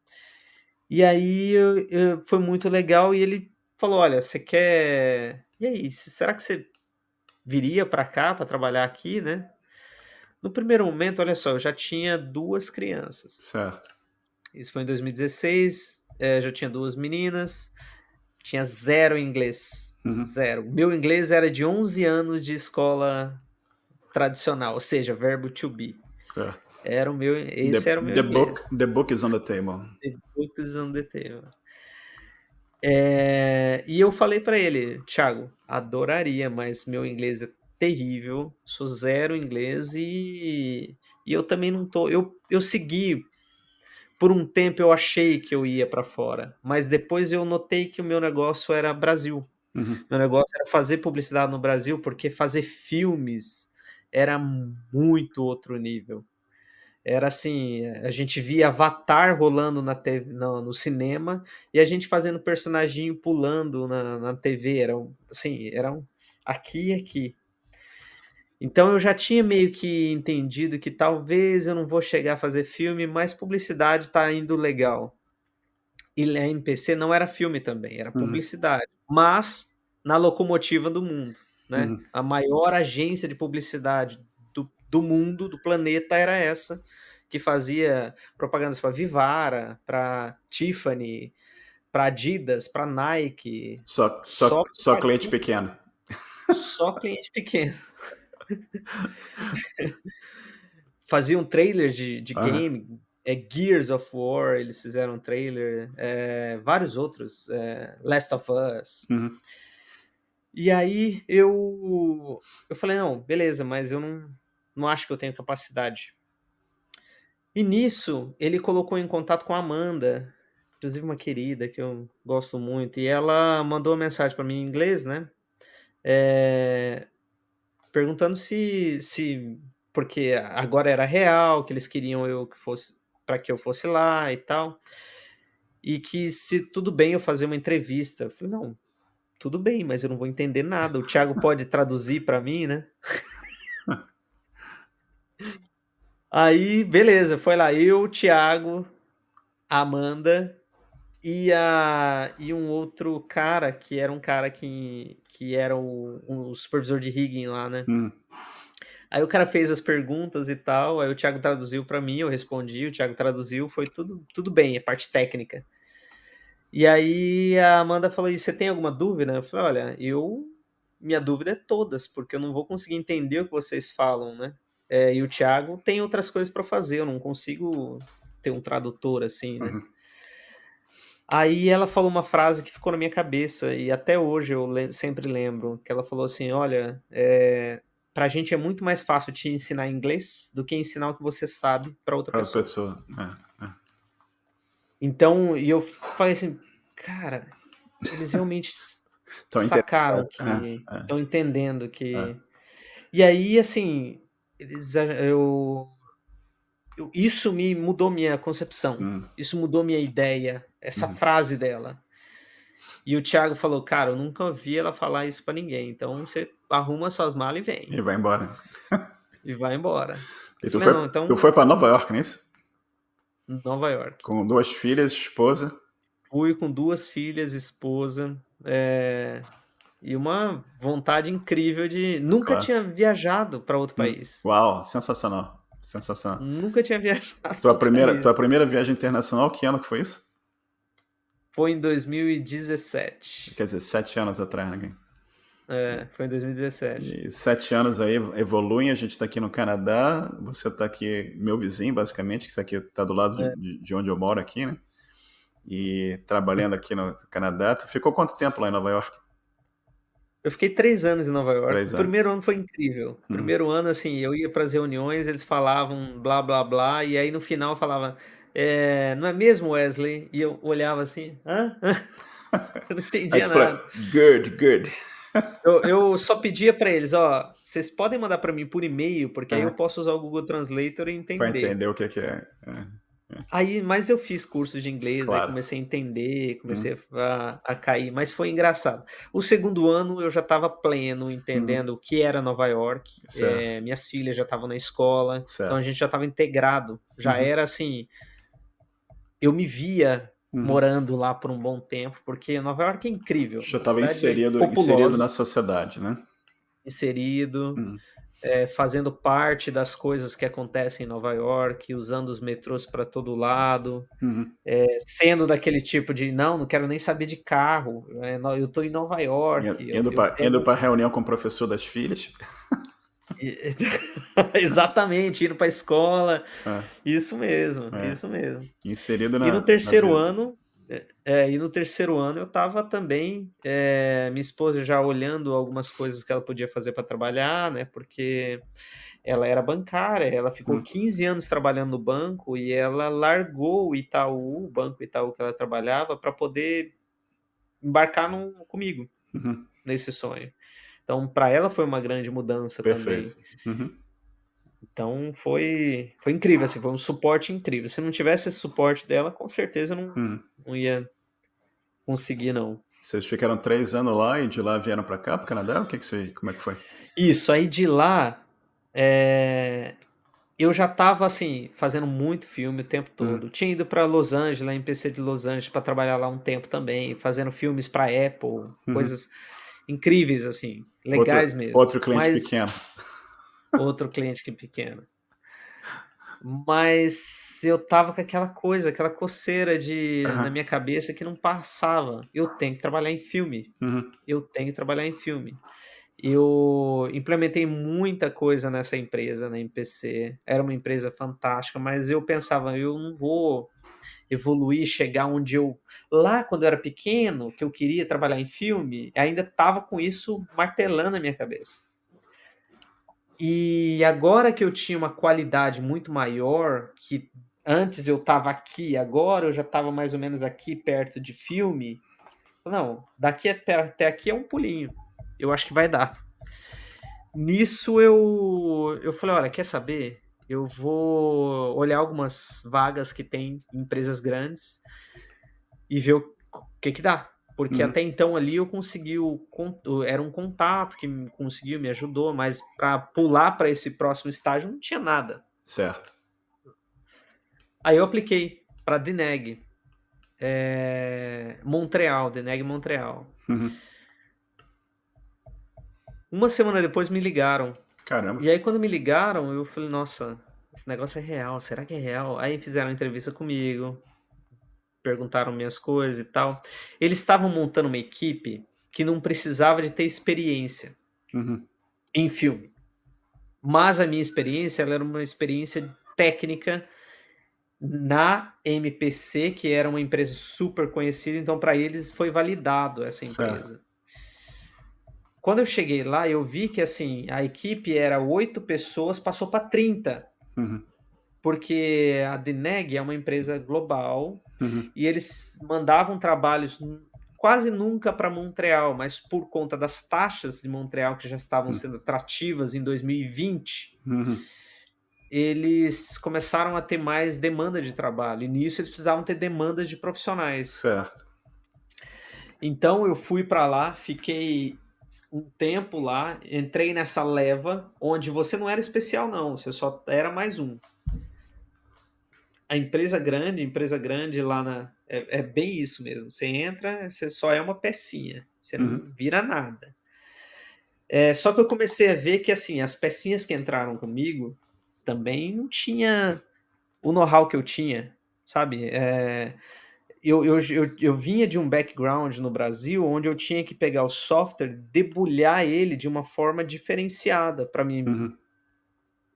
E aí foi muito legal e ele falou: "Olha, você quer e aí, será que você viria pra cá pra trabalhar aqui, né?" No primeiro momento, olha só, eu já tinha 2 crianças. certo. Isso foi em 2016, já tinha 2 meninas, tinha zero inglês, Uhum, zero. Meu inglês era de 11 anos de escola tradicional, ou seja, verbo to be. Certo. Esse era o meu inglês. The book is on the table. The book is on the table. E eu falei pra ele: "Thiago, adoraria, mas meu inglês é terrível, sou zero inglês e eu também não tô". Eu segui por um tempo, eu achei que eu ia pra fora, mas depois eu notei que o meu negócio era Brasil. Uhum. Meu negócio era fazer publicidade no Brasil, porque fazer filmes era muito outro nível. Era assim, a gente via Avatar rolando na TV no cinema, e a gente fazendo personaginho pulando na TV, aqui e aqui. Então eu já tinha meio que entendido que talvez eu não vou chegar a fazer filme, mas publicidade tá indo legal. E a NPC não era filme também, era Uhum. publicidade, mas na locomotiva do mundo, né. Uhum. A maior agência de publicidade do mundo, do planeta, era essa, que fazia propagandas para Vivara, para Tiffany, para Adidas, para Nike, só Só cliente pequeno. só cliente pequeno. Faziam trailers de Aham. game, Gears of War, eles fizeram um trailer, vários outros, Last of Us. Uhum. E aí eu falei: "Não, beleza, mas eu não acho que eu tenho capacidade". E nisso, ele colocou em contato com a Amanda, inclusive uma querida que eu gosto muito, e ela mandou uma mensagem para mim em inglês, né, perguntando se porque agora era real, que eles queriam eu que fosse para que eu fosse lá e tal, e que se tudo bem eu fazer uma entrevista. Eu falei: "Não, tudo bem, mas eu não vou entender nada, o Thiago pode traduzir para mim, né?". Aí, beleza, foi lá eu, o Thiago, a Amanda e um outro cara, que era um cara que era o supervisor de rigging lá, né. Uhum. Aí o cara fez as perguntas e tal, aí o Thiago traduziu pra mim, eu respondi, o Thiago traduziu, foi tudo bem, é parte técnica. E aí a Amanda falou: "E você tem alguma dúvida?". Eu falei: "Olha, minha dúvida é todas, porque eu não vou conseguir entender o que vocês falam, né. E o Thiago tem outras coisas pra fazer, eu não consigo ter um tradutor assim, né". Uhum. Aí ela falou uma frase que ficou na minha cabeça e até hoje eu sempre lembro, que ela falou assim: "Olha, pra gente é muito mais fácil te ensinar inglês do que ensinar o que você sabe pra outra Para a pessoa". pessoa. É. Então eu falei assim: "Cara, eles realmente Estão sacaram interessados. que estão entendendo É. que". E aí, assim, eles a eu isso me mudou minha concepção, Hum. isso mudou minha ideia, essa Uhum. frase dela. E o Thiago falou: "Cara, eu nunca ouvi ela falar isso pra ninguém, então você arruma suas malas e E vem, vai embora. e vai embora". E Eu falei: "Não, tu então foi para Nova York, não é isso? Nova York". Com 2 filhas, esposa. Fui com 2 filhas, esposa, e uma vontade incrível de nunca Claro. tinha viajado pra outro país, Uau, sensacional, sensacional. nunca tinha viajado pra outro país. Tua primeira viagem internacional, que ano que foi isso? Foi em 2017. Quer dizer, 7 anos atrás, né? Foi em 2017. E 7 anos aí evoluem, a gente está aqui no Canadá, você está aqui, meu vizinho, basicamente, que isso aqui está do lado É. de onde eu moro aqui, né? E trabalhando aqui no Canadá. Tu ficou quanto tempo lá em Nova York? Eu fiquei 3 anos em Nova York. O 3 anos. primeiro ano foi incrível. O Uhum. primeiro ano, assim, eu ia para as reuniões, eles falavam blá, blá, blá, e aí no final falava: "Não é mesmo, Wesley?". E eu olhava assim: "Hã? Hã?". Eu não Aí entendia tu falou, nada. good, good. Eu só pedia para eles: "Ó, vocês podem mandar para mim por e-mail, porque aí eu Uhum. posso usar o Google Translator e Para entender". entender o que é. Aí mas eu fiz curso de inglês, aí Claro. comecei a entender, Uhum. comecei a cair, mas foi engraçado. O segundo ano eu já estava pleno, Uhum. entendendo o que era Nova York, Certo, minhas filhas já estavam na escola, então a certo. gente já estava integrado, já Uhum. era assim, eu me via Uhum. morando lá por um bom tempo, porque Nova York é incrível, Já uma estava cidade inserido populosa, na sociedade, né? inserido, Uhum. fazendo parte das coisas que acontecem em Nova York, usando os metrôs para todo lado. Uhum. Sendo daquele tipo de: "Não quero nem saber de carro, no eu estou em Nova York, eu Indo pego". para reunião com o professor das filhas. E exatamente, indo pra escola, É, é. isso mesmo. Inserido E no na terceiro vida. ano e no terceiro ano eu estava também, minha esposa já olhando algumas coisas que ela podia fazer para trabalhar, né, porque ela era bancária, ela ficou Hum, 15 anos trabalhando no banco e ela largou o Itaú, o Banco Itaú que ela trabalhava, para poder embarcar comigo, uhum. nesse sonho. Então para ela foi uma grande mudança também. Perfeito. Uhum, Então foi incrível, assim, foi um suporte incrível. Se não tivesse esse suporte dela, com certeza eu uhum. não ia conseguir não. Vocês ficaram 3 anos lá e de lá vieram para cá, para o Canadá? Como é que foi? Isso, aí de lá, eu já estava, assim, fazendo muito filme o tempo Uhum, todo. Tinha ido para Los Angeles, lá em PC de Los Angeles, para trabalhar lá um tempo também, fazendo filmes para Apple, uhum. coisas incríveis, assim, Outro, legais mesmo. outro cliente Mas pequeno. outro cliente que pequeno. Mas eu tava com aquela coisa, aquela coceira na Aham, minha cabeça que não passava. Eu tenho que trabalhar em filme, uhum, eu tenho que trabalhar em filme. Eu implementei muita coisa nessa empresa, na MPC, era uma empresa fantástica, mas eu pensava: "Eu não vou evoluir, chegar onde eu" lá quando eu era pequeno, que eu queria trabalhar em filme, ainda estava com isso martelando na minha cabeça. E agora que eu tinha uma qualidade muito maior, que antes eu estava aqui, agora eu já estava mais ou menos aqui perto de filme, não, daqui até aqui é um pulinho, eu acho que vai dar. Nisso eu falei: "Olha, quer saber? Eu vou olhar algumas vagas que tem em empresas grandes e ver o que que dá". Porque uhum. até então ali eu consegui era um contato que conseguiu, me ajudou, mas para pular para esse próximo estágio não tinha nada. Certo. Aí eu apliquei para Deneg, Montreal, Deneg Montreal. Uhum. Uma semana depois me ligaram. Caramba. E aí quando me ligaram, eu falei: "Nossa, esse negócio é real, será que é real?". Aí fizeram uma entrevista comigo, perguntaram minhas coisas e tal. Eles estavam montando uma equipe que não precisava de ter experiência Uhum, em filme, mas a minha experiência, ela era uma experiência técnica na MPC, que era uma empresa super conhecida, então para eles foi validado essa certo. empresa. Quando eu cheguei lá, eu vi que, assim, a equipe era 8 pessoas, passou para 30, Uhum, porque a Deneg é uma empresa global uhum, e eles mandavam trabalhos quase nunca para Montreal, mas por conta das taxas de Montreal que já estavam uhum, sendo atrativas em 2020, uhum. eles começaram a ter mais demanda de trabalho e nisso eles precisavam ter demandas de profissionais. Certo. Então eu fui para lá, fiquei um tempo lá, entrei nessa leva onde você não era especial não, você só era mais um. A empresa grande lá é bem isso mesmo, você entra, você só é uma pecinha, você Uhum, não vira nada. Só que eu comecei a ver que, assim, as pecinhas que entraram comigo, também não tinha o know-how que eu tinha, sabe. Eu vinha de um background no Brasil, onde eu tinha que pegar o software, debulhar ele de uma forma diferenciada para uhum,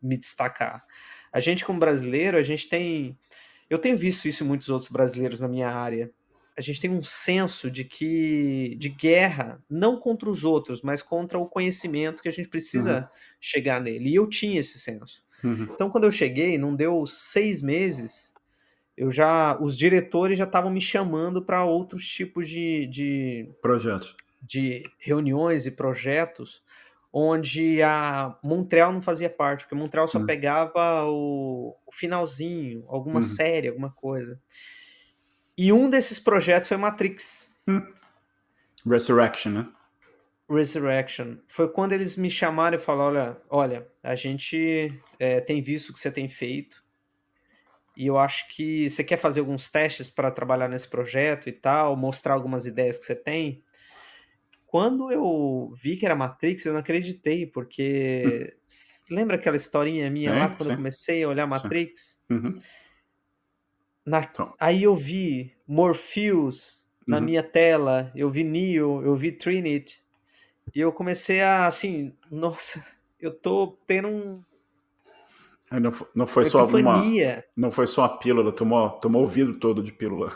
me destacar. A gente como brasileiro, a gente tem eu tenho visto isso em muitos outros brasileiros na minha área. A gente tem um senso de guerra, não contra os outros, mas contra o conhecimento que a gente uhum, precisa chegar nele, e eu tinha esse senso. uhum. Então quando eu cheguei, não deu 6 meses, eu já os diretores já estavam me chamando para outros tipos Projetos. de reuniões e projetos, onde a Montreal não fazia parte, porque Montreal só Uhum, pegava o finalzinho, alguma uhum. série, alguma coisa. E um desses projetos foi Matrix Resurrection, né? Resurrection. Foi quando eles me chamaram e falaram: "Olha, a gente, tem visto o que você tem feito, e eu acho que você quer fazer alguns testes para trabalhar nesse projeto e tal, mostrar algumas ideias que você tem?". Quando eu vi que era Matrix, eu não acreditei, porque lembra aquela historinha minha lá Sim, quando eu sim, comecei a olhar sim. Matrix? Uhum. Na Então, Aí eu vi Morpheus na uhum. minha tela, eu vi Neo, eu vi Trinity, e eu comecei a, assim, nossa, eu tô tendo Aí não foi uma só uma, epifania. não foi só uma pílula, tomou o vidro todo de pílula.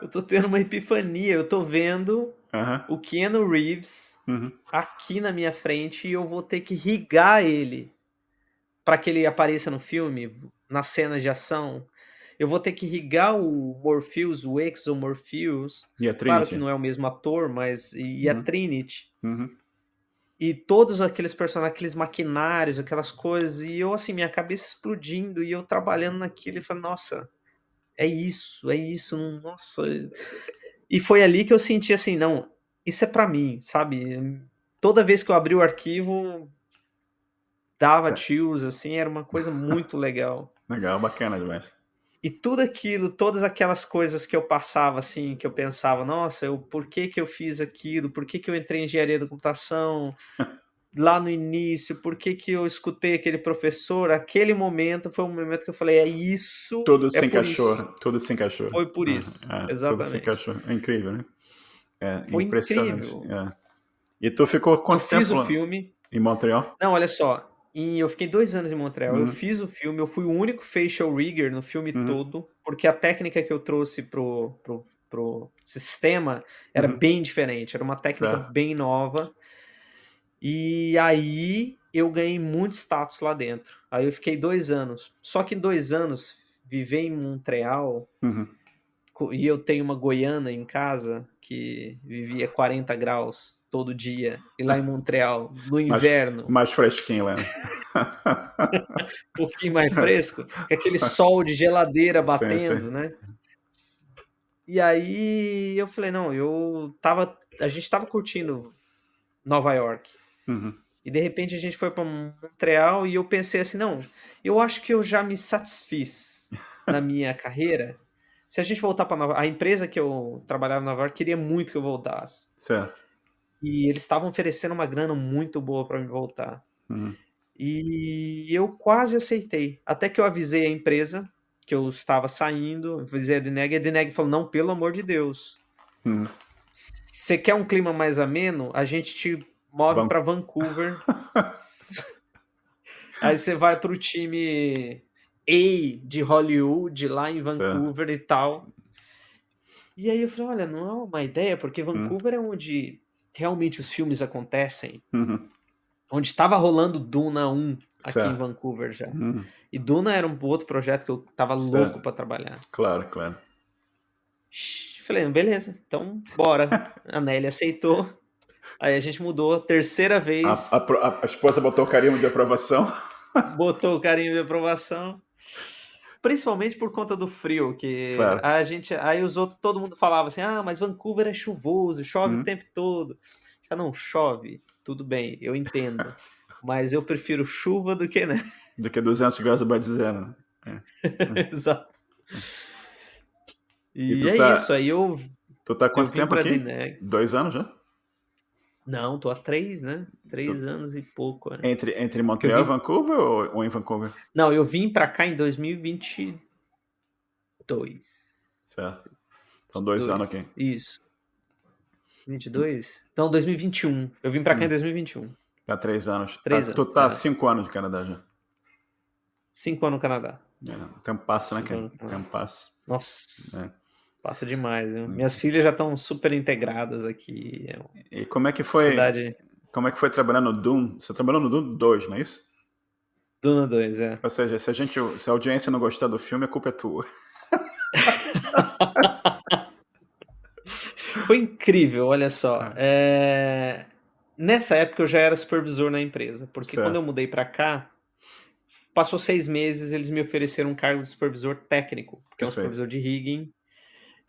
Eu tô tendo uma epifania. Eu tô vendo Aham. o Keanu Reeves Uhum. aqui na minha frente e eu vou ter que rigar ele para que ele apareça no filme, nas cenas de ação. Eu vou ter que rigar o Morpheus, o Exo Morpheus. E a Claro que Trinity. não é o mesmo ator, mas e a Uhum. Trinity. Uhum. E todos aqueles personagens, aqueles maquinários, aquelas coisas, e eu assim, minha cabeça explodindo, e eu trabalhando naquilo, e falei, nossa, é isso, nossa. E foi ali que eu senti assim, não, isso é pra mim, sabe? Toda vez que eu abri o arquivo, dava Certo. chills, assim, era uma coisa muito legal. Legal, bacana demais. E tudo aquilo, todas aquelas coisas que eu passava, assim, que eu pensava, nossa, por que que eu fiz aquilo? Por que que eu entrei em engenharia da computação? Lá no início, por que que eu escutei aquele professor? Aquele momento foi um momento que eu falei: "É isso, Tudo é se por isso". encaixou, tudo se encaixou. Foi por isso, Tudo se exatamente. encaixou. É incrível, né? É Foi impressionante. incrível. É. E tu ficou Eu quanto fiz tempo o lá filme em Montreal? não, olha só, eu fiquei 2 anos em Montreal, eu Uhum. fiz o filme, eu fui o único facial rigger no filme Uhum. todo, porque a técnica que eu trouxe pro sistema era Uhum. bem diferente, era uma técnica Certo. bem nova. E aí eu ganhei muito status lá dentro. Aí eu fiquei 2 anos. Só que em 2 anos, viver em Montreal, Uhum. e eu tenho uma goiana em casa que vivia 40 graus todo dia, e lá em Montreal, no Mais, inverno, mais fresquinho lá, né? um pouquinho mais fresco, com aquele sol de geladeira Sim, sim. batendo, né. E aí eu falei: "Não, a gente estava curtindo Nova York". Uhum. E de repente a gente foi para Montreal e eu pensei assim: "Não, eu acho que eu já me satisfiz na minha carreira. Se a gente voltar para Nova", a empresa que eu trabalhava em Nova York queria muito que eu voltasse. Certo. E eles estavam oferecendo uma grana muito boa para mim voltar. Uhum. E eu quase aceitei, até que eu avisei a empresa que eu estava saindo, avisei a Deneg falou: "Não, pelo amor de Deus, Uhum. você quer um clima mais ameno? A gente te move Van... para Vancouver". Aí você vai para o time A de Hollywood, lá em Certo. Vancouver e tal. E aí eu falei: "Olha, não é uma ideia, porque Uhum. Vancouver é onde realmente os filmes acontecem", Uhum. onde estava rolando Duna 1 aqui em Certo. Vancouver já. Uhum. E Duna era um outro projeto que eu estava louco Certo. para trabalhar. Claro, claro. Falei: "Beleza, então bora". A Nelly aceitou, aí a gente mudou, terceira vez, A esposa botou o carimbo de aprovação. botou o carimbo de aprovação. Principalmente por conta do frio, que Claro. a gente aí os outros todo mundo falava assim: "Ah, mas Vancouver é chuvoso, chove o Uhum. tempo todo". Ah, não, chove, tudo bem, eu entendo, mas eu prefiro chuva do que neve. Do que 200 graus abaixo de zero, né? É. Exato. E E é isso, aí tu tá há eu quanto vim tempo pra aqui? Deneg. 2 anos já? Não, tô há 3, né, Tu- 3 anos e pouco, é. entre Que eu Montreal e vim Vancouver ou em Vancouver? não, eu vim pra cá em 2022. Certo. São 2 anos aqui. Isso. 22? Não, 2021. Eu vim pra cá em Hum. 2021. Tá 3 anos. 3 Tu anos, tá há é. 5 anos de Canadá já. 5 anos no Canadá. O tempo passa, né, 5 cara? anos no O Canadá. tempo passa. Nossa, É. passa demais, viu. Minhas filhas já estão super integradas aqui, é uma E como é que foi? cidade Como é que foi trabalhar no Doom? Você trabalhou no Doom 2, não é isso? Duna 2, é. Ou seja, se a audiência não gostar do filme, a culpa é tua. Foi incrível, olha só, Ah, nessa época eu já era supervisor na empresa, porque quando eu certo. mudei pra cá, passou 6 meses, eles me ofereceram um cargo de supervisor técnico, que é um Perfeito. supervisor de rigging.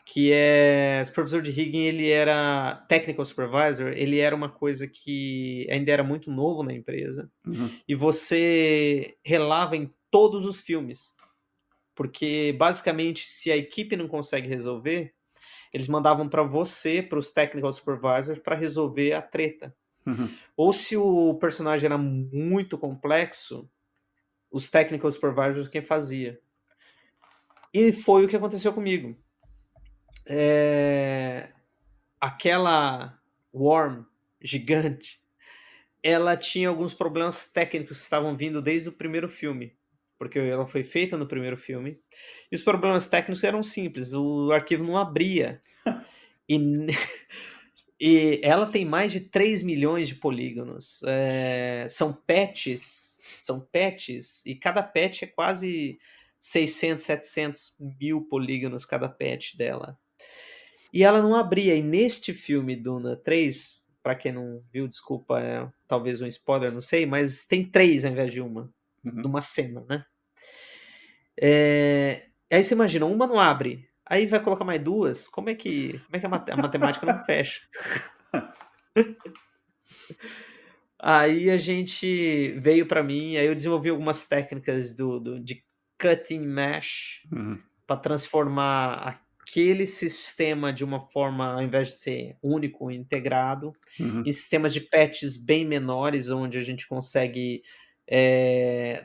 Que é supervisor de rigging, ele era technical supervisor, ele era uma coisa que ainda era muito novo na empresa, Uhum. e você relava em todos os filmes, porque basicamente se a equipe não consegue resolver, eles mandavam para você, para os technical supervisors, para resolver a treta. Uhum. Ou se o personagem era muito complexo, os technical supervisors quem fazia. E foi o que aconteceu comigo. Aquela worm gigante, ela tinha alguns problemas técnicos que estavam vindo desde o primeiro filme, porque ela foi feita no primeiro filme, e os problemas técnicos eram simples, o arquivo não abria. E E ela tem mais de 3 milhões de polígonos. São patches, e cada patch é quase 600, 700 mil polígonos cada patch dela. E ela não abria. E neste filme, Duna 3, para quem não viu, desculpa, talvez um spoiler, não sei, mas tem 3 ao invés de uma, Uhum. numa cena, né? Aí você imagina, uma não abre, aí vai colocar mais duas, como é que a matemática não fecha? Aí a gente veio para mim, aí eu desenvolvi algumas técnicas de cutting mesh Uhum. para transformar aquele sistema de uma forma, ao invés de ser único, integrado, Uhum. em sistemas de patches bem menores, onde a gente consegue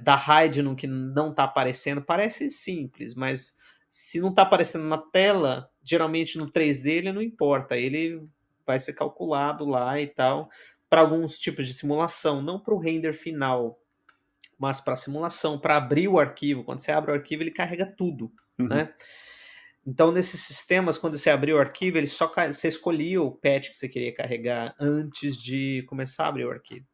dar hide no que não está aparecendo. Parece simples, mas se não está aparecendo na tela, geralmente no 3D ele não importa, ele vai ser calculado lá e tal, para alguns tipos de simulação, não para o render final, mas para simulação, para abrir o arquivo. Quando você abre o arquivo, ele carrega tudo, Uhum. né? Então, nesses sistemas, quando você abria o arquivo, ele você escolhia o patch que você queria carregar antes de começar a abrir o arquivo.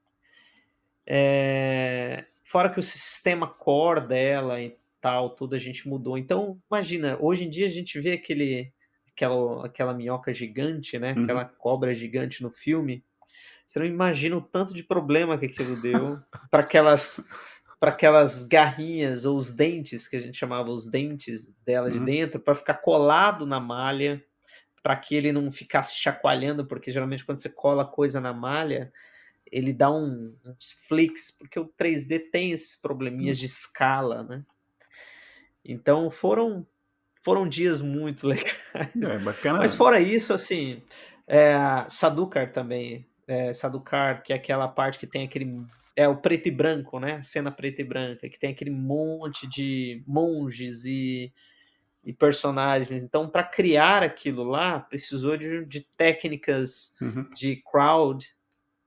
Fora que o sistema core dela e tal, tudo a gente mudou. Então, imagina, hoje em dia a gente vê aquela minhoca gigante, né? Aquela Uhum. cobra gigante no filme. Você não imagina o tanto de problema que aquilo deu para aquelas garrinhas ou os dentes, que a gente chamava os dentes dela de Uhum. dentro, para ficar colado na malha, para que ele não ficasse chacoalhando, porque geralmente quando você cola coisa na malha, ele dá uns flicks, porque o 3D tem esses probleminhas de escala, né? Então foram dias muito legais. É Mas bacana. fora isso, assim, Sadukar também, Sadukar, que é aquela parte que tem aquele o preto e branco, né, cena preta e branca, que tem aquele monte de monges e personagens. Então, para criar aquilo lá, precisou de técnicas Uhum. de crowd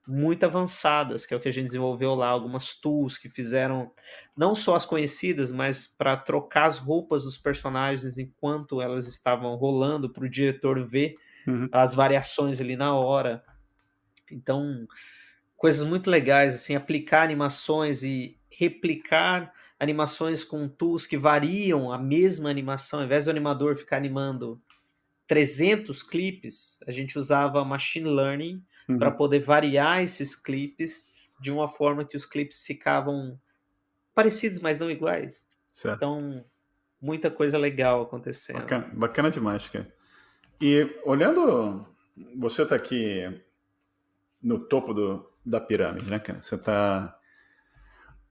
muito avançadas, que é o que a gente desenvolveu lá, algumas tools que fizeram não só as conhecidas, mas para trocar as roupas dos personagens enquanto elas estavam rolando, para o diretor ver Uhum. as variações ali na hora. Então, coisas muito legais, assim, aplicar animações e replicar animações com tools que variam a mesma animação, ao invés do animador ficar animando 300 clipes, a gente usava machine learning para Uhum. poder variar esses clipes de uma forma que os clipes ficavam parecidos, mas não iguais. Certo. Então, muita coisa legal acontecendo. Bacana, bacana demais, cara. E olhando, você está aqui no topo da pirâmide, né, cara? Você está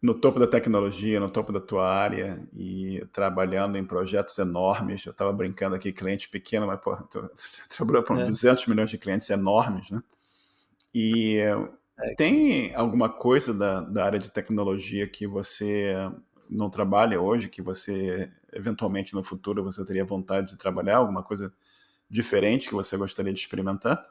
no topo da tecnologia, no topo da tua área e trabalhando em projetos enormes. Eu estava brincando aqui, cliente pequeno, mas pô, tu trabalhou para É, 200 milhões de clientes enormes, né? E é. tem alguma coisa da área de tecnologia que você não trabalha hoje, que você eventualmente no futuro você teria vontade de trabalhar? Alguma coisa diferente que você gostaria de experimentar?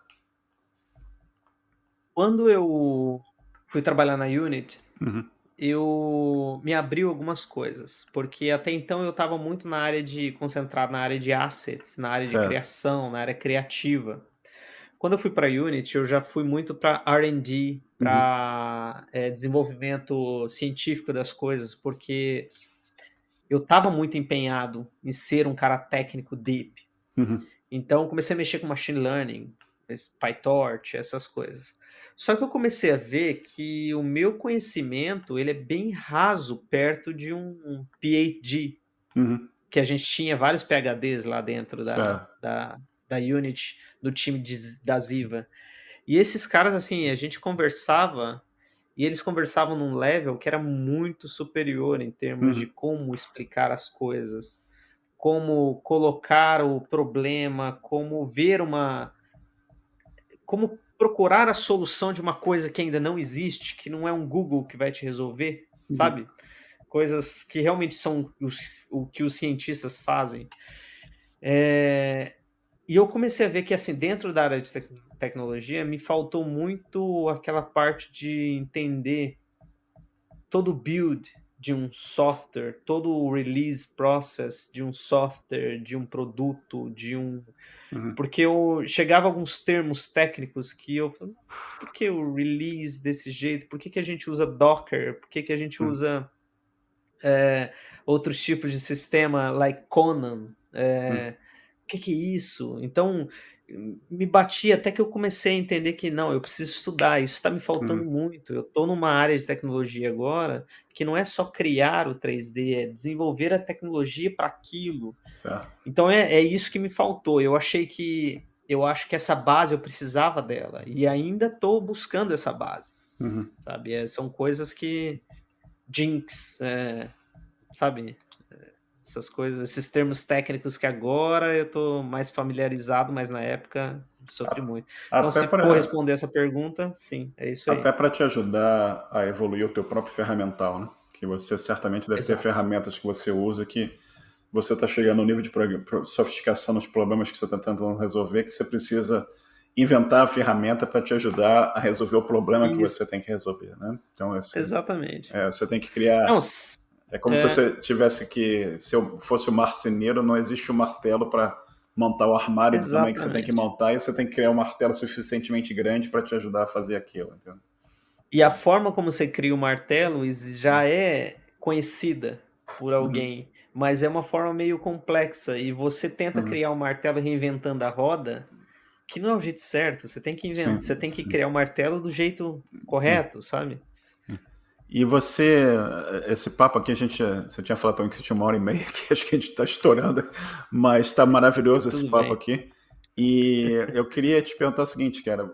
Quando eu fui trabalhar na Unity, Uhum. eu me abriu algumas coisas, porque até então eu estava muito concentrado na área de assets, na área de Certo. criação, na área criativa. Quando eu fui para Unity, eu já fui muito para R&D, Uhum. para desenvolvimento científico das coisas, porque eu estava muito empenhado em ser um cara técnico deep. Uhum. Então, comecei a mexer com machine learning, PyTorch, essas coisas. Só que eu comecei a ver que o meu conhecimento ele é bem raso perto de um PhD, Uhum. que a gente tinha vários PhDs lá dentro da, Certo. da, da Unity, do time da Ziva. E esses caras, assim, a gente conversava e eles conversavam num level que era muito superior em termos de Uhum. como explicar as coisas, como colocar o problema, como procurar a solução de uma coisa que ainda não existe, que não é um Google que vai te resolver, Uhum. sabe? Coisas que realmente são o que os cientistas fazem. E eu comecei a ver que, assim, dentro da área de tecnologia, me faltou muito aquela parte de entender todo o build de um software, todo o release process de um software, de um produto, Uhum, porque eu chegava a alguns termos técnicos que eu falava: "Mas por que o release desse jeito? Por que que a gente usa Docker? Por que que a gente uhum, usa, outros tipos de sistema, like Conan? uhum, O que que é isso?". Então, me batia até que eu comecei a entender que não, eu preciso estudar, isso está me faltando uhum, muito. Eu estou numa área de tecnologia agora, que não é só criar o 3D, é desenvolver a tecnologia para aquilo. certo. Então é isso que me faltou. Eu acho que essa base eu precisava dela, e ainda estou buscando essa base, Uhum. sabe. São coisas que Jinx, sabe, essas coisas, esses termos técnicos que agora eu estou mais familiarizado, mas na época sofri A- muito. Então, Até se for para responder essa pergunta, sim, é isso até aí. para te ajudar a evoluir o teu próprio ferramental, né? Que você certamente deve ter Exato. ferramentas que você usa que você está chegando no nível de sofisticação nos problemas que você está tentando resolver, que você precisa inventar a ferramenta para te ajudar a resolver o problema que você Isso, tem que resolver, né? Então, exatamente. você tem que criar. Não, É como se é, você tivesse que, se eu fosse o marceneiro, não existe o martelo para montar o armário do tamanho que você tem que exatamente. montar, e você tem que criar um martelo suficientemente grande para te ajudar a fazer aquilo. Entendeu? E a forma como você cria o martelo já é conhecida por Uhum, alguém, mas é uma forma meio complexa e você tenta uhum, criar o martelo reinventando a roda, que não é o jeito certo, você sim, tem que sim. criar o martelo do jeito correto, sabe. E você, esse papo aqui, você tinha falado para mim que você tinha 1 hora e meia, que acho que a gente está estourando, mas está maravilhoso esse Tudo papo bem. aqui. E eu queria te perguntar o seguinte, cara,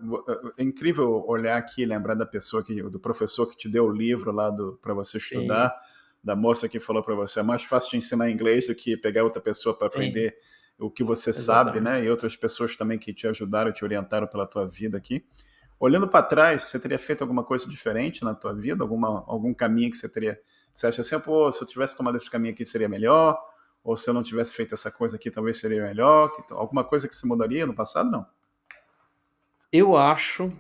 é incrível olhar aqui e lembrar da pessoa do professor que te deu o livro lá para você Sim, estudar, da moça que falou para você, é mais fácil te ensinar inglês do que pegar outra pessoa para sim, aprender o que você sabe, exatamente. né? E outras pessoas também que te ajudaram, te orientaram pela tua vida aqui. Olhando para trás, você teria feito alguma coisa diferente na tua vida? Algum caminho que você acha assim, pô, se eu tivesse tomado esse caminho aqui seria melhor? Ou se eu não tivesse feito essa coisa aqui talvez seria melhor? Alguma coisa que você mudaria no passado? Não. Eu acho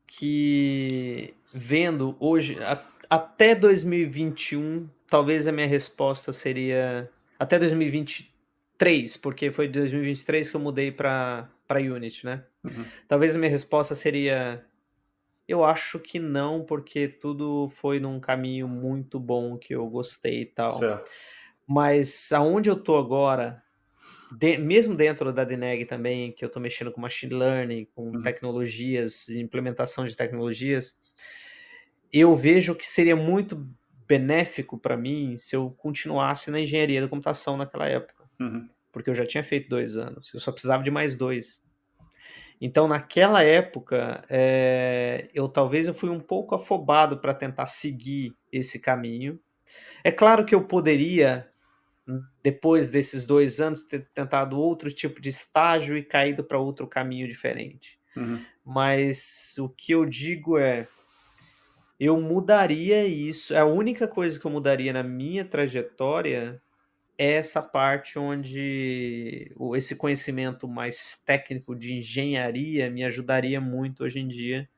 que vendo hoje até 2021, talvez a minha resposta seria até 2023, porque foi de 2023 que eu mudei para Unity, né. Uhum. Talvez a minha resposta seria: "Eu acho que não, porque tudo foi num caminho muito bom que eu gostei e tal". Certo. Mas aonde eu tô agora, mesmo dentro da Deneg também, que eu tô mexendo com machine learning, com Uhum. tecnologias, implementação de tecnologias, eu vejo que seria muito benéfico para mim se eu continuasse na engenharia da computação naquela época, Uhum. porque eu já tinha feito 2 anos, eu só precisava de mais 2. Então naquela época, eu fui um pouco afobado para tentar seguir esse caminho. É claro que eu poderia, depois desses 2 anos, ter tentado outro tipo de estágio e caído para outro caminho diferente. Uhum. Mas o que eu digo é, eu mudaria isso, a única coisa que eu mudaria na minha trajetória é essa parte onde esse conhecimento mais técnico de engenharia me ajudaria muito hoje em dia,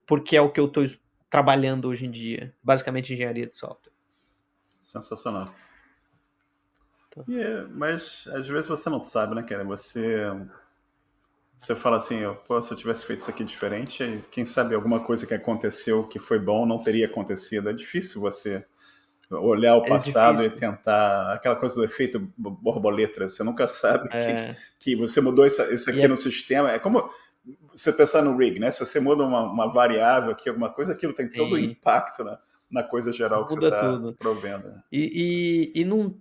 porque é o que eu estou trabalhando hoje em dia, basicamente engenharia de software. Sensacional. Então, Mas às vezes você não sabe, né, cara? Você fala assim, pô, se eu tivesse feito isso aqui diferente, aí, quem sabe alguma coisa que aconteceu que foi bom não teria acontecido. É difícil você olhar o é passado e difícil. tentar aquela coisa do efeito borboleta. Você nunca sabe É, que você mudou isso e aqui é no sistema. É como você pensar no rig, né? Se você muda uma variável aqui, alguma coisa, aquilo tem todo o sim, impacto na coisa geral que você muda está tudo. provendo. Né?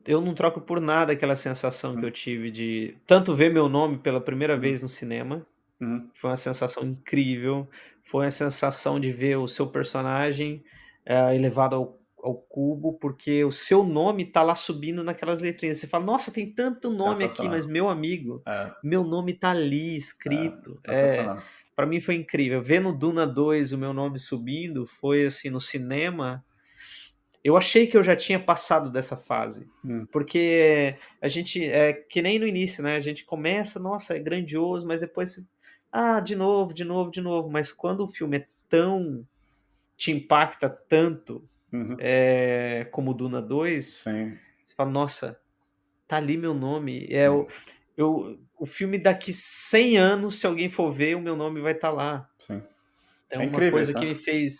Eu não troco por nada aquela sensação que eu Uhum, tive de tanto ver meu nome pela primeira uhum, vez no cinema, uhum. foi uma sensação incrível, foi a sensação de ver o seu personagem, elevado ao cubo, porque o seu nome tá lá subindo naquelas letrinhas, você fala: "Nossa, tem tanto nome aqui", mas Sensacional. meu amigo, É, meu nome tá ali é, escrito. sensacional. Pra mim foi incrível. Ver no Duna 2 o meu nome subindo, foi assim, no cinema, eu achei que eu já tinha passado dessa fase, Hum, porque a gente é que nem no início, né, a gente começa, nossa, é grandioso, mas depois você ah, de novo, de novo, de novo, mas quando o filme é tão te impacta tanto, Uhum. como Duna 2, Sim, você fala: "Nossa, tá ali meu nome". sim, O filme daqui 100 anos, se alguém for ver, o meu nome vai estar lá. sim. É É uma incrível coisa isso, que né? me fez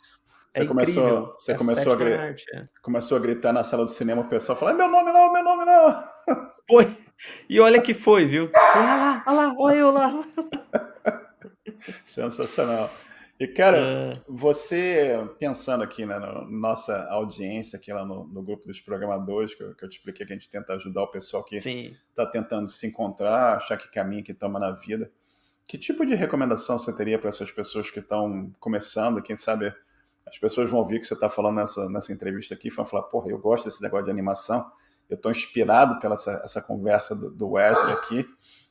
é Você incrível, começou, você é a começou a, sétima gri- arte, é. começou a gritar na sala do cinema, o pessoal falou, é meu nome não, meu nome não. Foi. E olha que foi, viu. Falei: "Ah lá, olha eu lá". Sensacional. E, cara, Hã, você, pensando aqui, né, na nossa audiência, aqui lá no grupo dos programadores, que eu te expliquei que a gente tenta ajudar o pessoal que sim. está tentando se encontrar, achar que caminho que toma na vida. Que tipo de recomendação você teria para essas pessoas que estão começando? Quem sabe as pessoas vão ouvir o que você está falando nessa entrevista aqui e vão falar, porra, eu gosto desse negócio de animação, eu estou inspirado pela essa conversa do Wesley aqui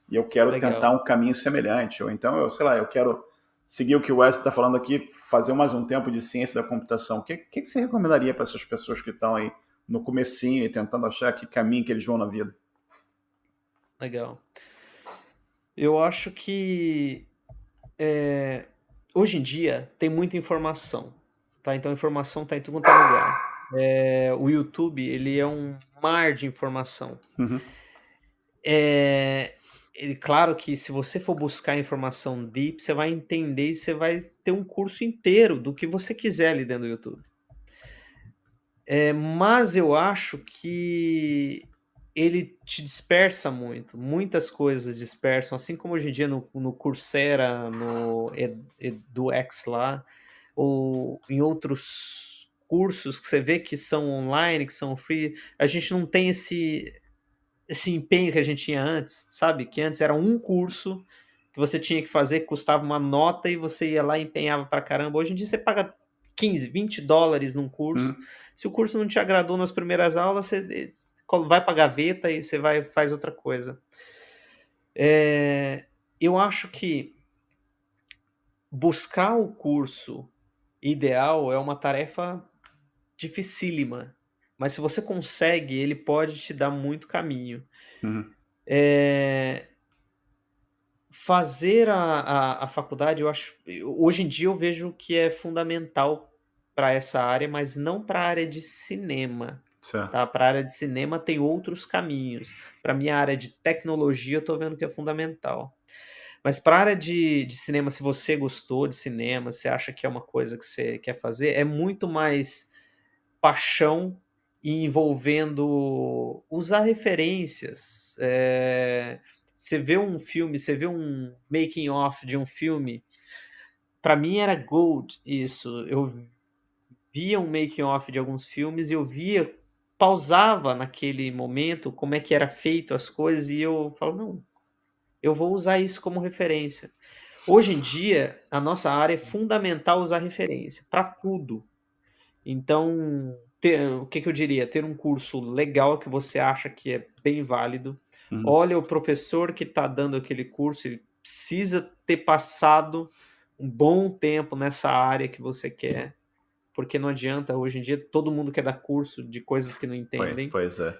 e eu quero tentar Legal, um caminho semelhante. Ou então, eu sei lá, eu quero seguir o que o Wesley está falando aqui, fazer mais um tempo de ciência da computação. O que você recomendaria para essas pessoas que estão aí no comecinho e tentando achar que caminho que eles vão na vida? legal. Eu acho que, hoje em dia tem muita informação, tá, então a informação tá em tudo quanto é lugar. O YouTube, ele é um mar de informação. Uhum, Eh, claro que se você for buscar informação deep, você vai entender e você vai ter um curso inteiro do que você quiser ali dentro do YouTube. Mas eu acho que ele te dispersa muito, muitas coisas dispersam, assim como hoje em dia no Coursera, no edX lá, ou em outros cursos que você vê que são online, que são free, a gente não tem esse empenho que a gente tinha antes, sabe, que antes era um curso que você tinha que fazer, que custava uma nota e você ia lá e empenhava pra caramba. Hoje em dia você paga 15, $20 num curso. uhum, Se o curso não te agradou nas primeiras aulas, você vai pra gaveta e você vai faz outra coisa. Eu acho que buscar o curso ideal é uma tarefa dificílima, mas se você consegue, ele pode te dar muito caminho. uhum, Eh Fazer a faculdade, eu acho hoje em dia eu vejo que é fundamental para essa área, mas não para a área de cinema, certo. tá. Para a área de cinema tem outros caminhos. Para minha área de tecnologia, eu tô vendo que é fundamental. Mas para a área de cinema, se você gostou de cinema, você acha que é uma coisa que você quer fazer, é muito mais paixão e envolvendo usar referências. Você vê um filme, você vê um making of de um filme, para mim era gold isso. Eu via um making of de alguns filmes e eu via, pausava naquele momento como é que era feito as coisas e eu falo: "Não, eu vou usar isso como referência". Hoje em dia, a nossa área é fundamental usar referência para tudo. Então, o que que eu diria? Ter um curso legal que você acha que é bem válido. Uhum. Olha o professor que está dando aquele curso, ele precisa ter passado um bom tempo nessa área que você quer, porque não adianta, hoje em dia todo mundo quer dar curso de coisas que não entendem. Pois é.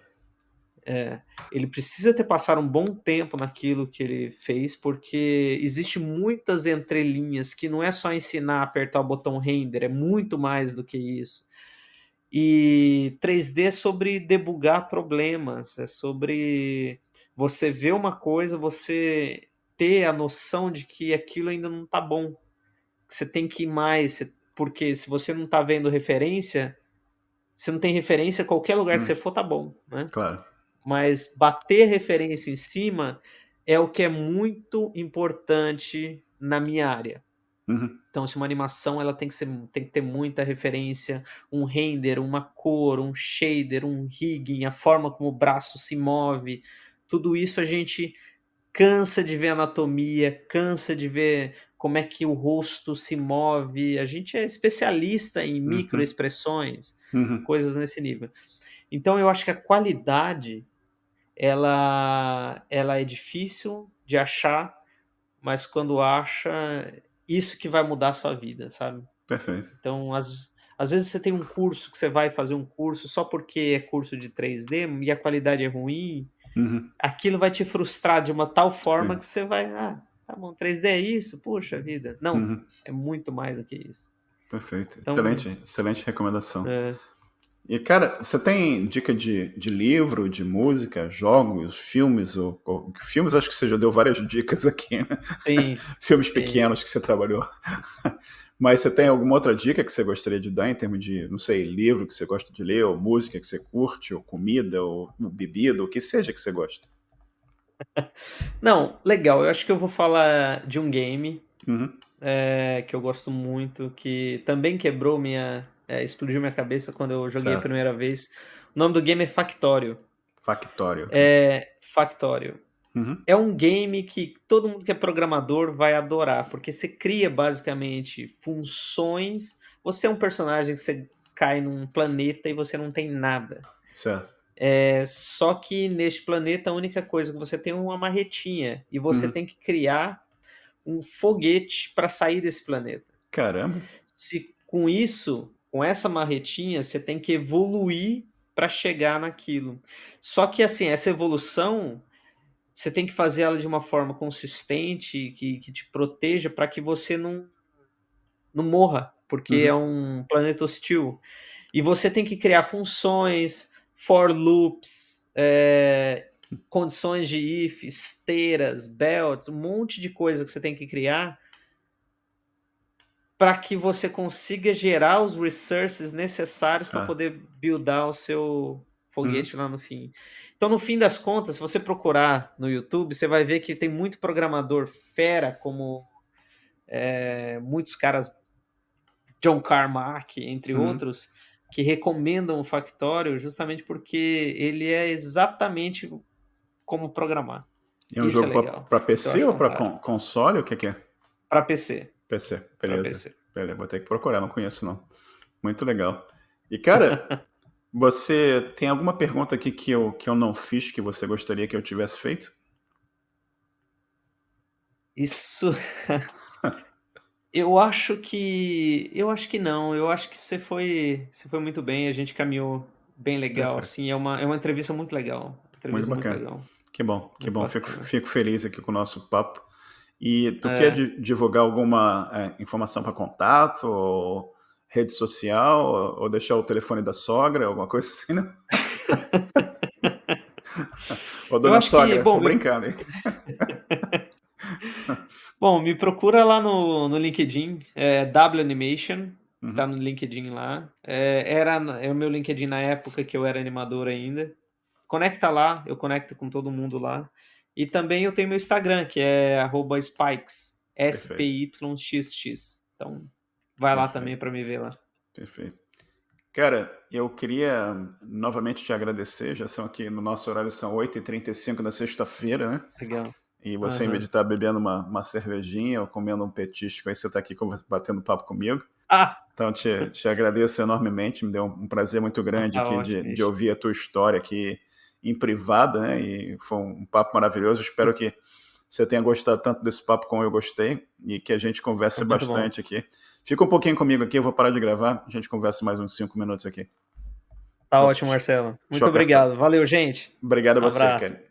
Ele precisa ter passado um bom tempo naquilo que ele fez, porque existe muitas entrelinhas que não é só ensinar a apertar o botão render, é muito mais do que isso. E 3D é sobre debugar problemas, é sobre você ver uma coisa, você ter a noção de que aquilo ainda não está bom, que você tem que ir mais, porque se você não está vendo referência, você não tem referência, qualquer lugar que você Hum, for tá bom, né. claro. Mas bater referência em cima é o que é muito importante na minha área. Uhum, Então, se uma animação ela tem que ter muita referência, um render, uma cor, um shader, um rigging, a forma como o braço se move, tudo isso a gente cansa de ver anatomia, cansa de ver como é que o rosto se move, a gente é especialista em uhum, microexpressões, uhum, coisas nesse nível. Então eu acho que a qualidade ela é difícil de achar, mas quando acha, isso que vai mudar a sua vida, sabe. perfeito. Então, às vezes você tem um curso que você vai fazer um curso só porque é curso de 3D e a qualidade é ruim, Uhum, aquilo vai te frustrar de uma tal forma sim. que você vai: "Ah, tá bom, 3D é isso? Puxa vida. Não, Uhum. é muito mais do que isso. Perfeito. Então, Excelente, excelente recomendação. é, E, cara, você tem dica de livro, de música, jogos, filmes? Filmes acho que você já deu várias dicas aqui, né? sim, Filmes sim. pequenos que você trabalhou. Mas você tem alguma outra dica que você gostaria de dar em termos de, não sei, livro que você gosta de ler, ou música que você curte, ou comida, ou bebida, o que seja que você gosta? Não, legal, eu acho que eu vou falar de um game, Uhum. que eu gosto muito, que também quebrou explodiu minha cabeça quando eu joguei a Certo. primeira vez. O nome do game é Factorio. Factório, ok. Factorio. Uhum. É um game que todo mundo que é programador vai adorar, porque você cria basicamente funções. Você é um personagem que você cai num planeta e você não tem nada. Certo. Só que neste planeta a única coisa que você tem é uma marretinha e você Uhum. tem que criar um foguete para sair desse planeta. Caramba. Se com isso, com essa marretinha, você tem que evoluir para chegar naquilo. Só que assim, essa evolução você tem que fazer ela de uma forma consistente, que te proteja para que você não morra, porque é Uhum. um planeta hostil. E você tem que criar funções, for loops, condições de if, esteiras, belts, um monte de coisa que você tem que criar para que você consiga gerar os resources necessários para Certo. poder buildar o seu Uhum. foguete lá no fim. Então, no fim das contas, se você procurar no YouTube, você vai ver que tem muito programador fera, como muitos caras, John Carmack, entre Uhum. outros, que recomendam o Factorio justamente porque ele é exatamente como programar. E é um Isso é jogo legal. para Isso eu PC acho ou para fantástico. console? O que é? Para PC. PC, Para beleza. PC. Beleza, vou ter que procurar, não conheço não. Muito legal. E, cara, você tem alguma pergunta aqui que eu não fiz que você gostaria que eu tivesse feito? Isso. Eu acho que não, eu acho que você foi muito bem, a gente caminhou bem legal, Perfeito. assim, é uma entrevista muito legal, Muito entrevista muito bacana. legal, Que bom, que muito bom. Fico, bacana. fico feliz aqui com o nosso papo. E tu quer É. divulgar alguma informação para contato, ou rede social, ou deixar o telefone da sogra, alguma coisa assim, né? Ô, Eu dona acho que, sogra, tô brincando, hein? bom, me procura lá no LinkedIn, W Animation, tá Uhum, no LinkedIn lá, é o meu LinkedIn na época que eu era animador ainda. Conecta lá, eu conecto com todo mundo lá. E também eu tenho meu Instagram, que é @spikes, perfeito, SPYXX. Então, vai lá também perfeito, para me ver lá. perfeito. Cara, eu queria novamente te agradecer. Já são aqui no nosso horário, são 8h35 da sexta-feira, né? Legal. E você, em vez de Aham. estar bebendo uma cervejinha ou comendo um petisco, aí você está aqui batendo papo comigo. Ah! Então, te agradeço enormemente. Me deu um prazer muito Ah, grande tá aqui ótimo, de ixi. ouvir a tua história aqui em privado, né? E foi um papo maravilhoso. Espero que você tenha gostado tanto desse papo como eu gostei e que a gente converse Muito bom. bastante aqui. Fica um pouquinho comigo aqui, eu vou parar de gravar. A gente conversa mais uns 5 minutos aqui. Tá Deixa eu, ótimo, Marcelo. deixa eu Muito apertar. obrigado. Valeu, gente. Obrigado a Um você, abraço. cara.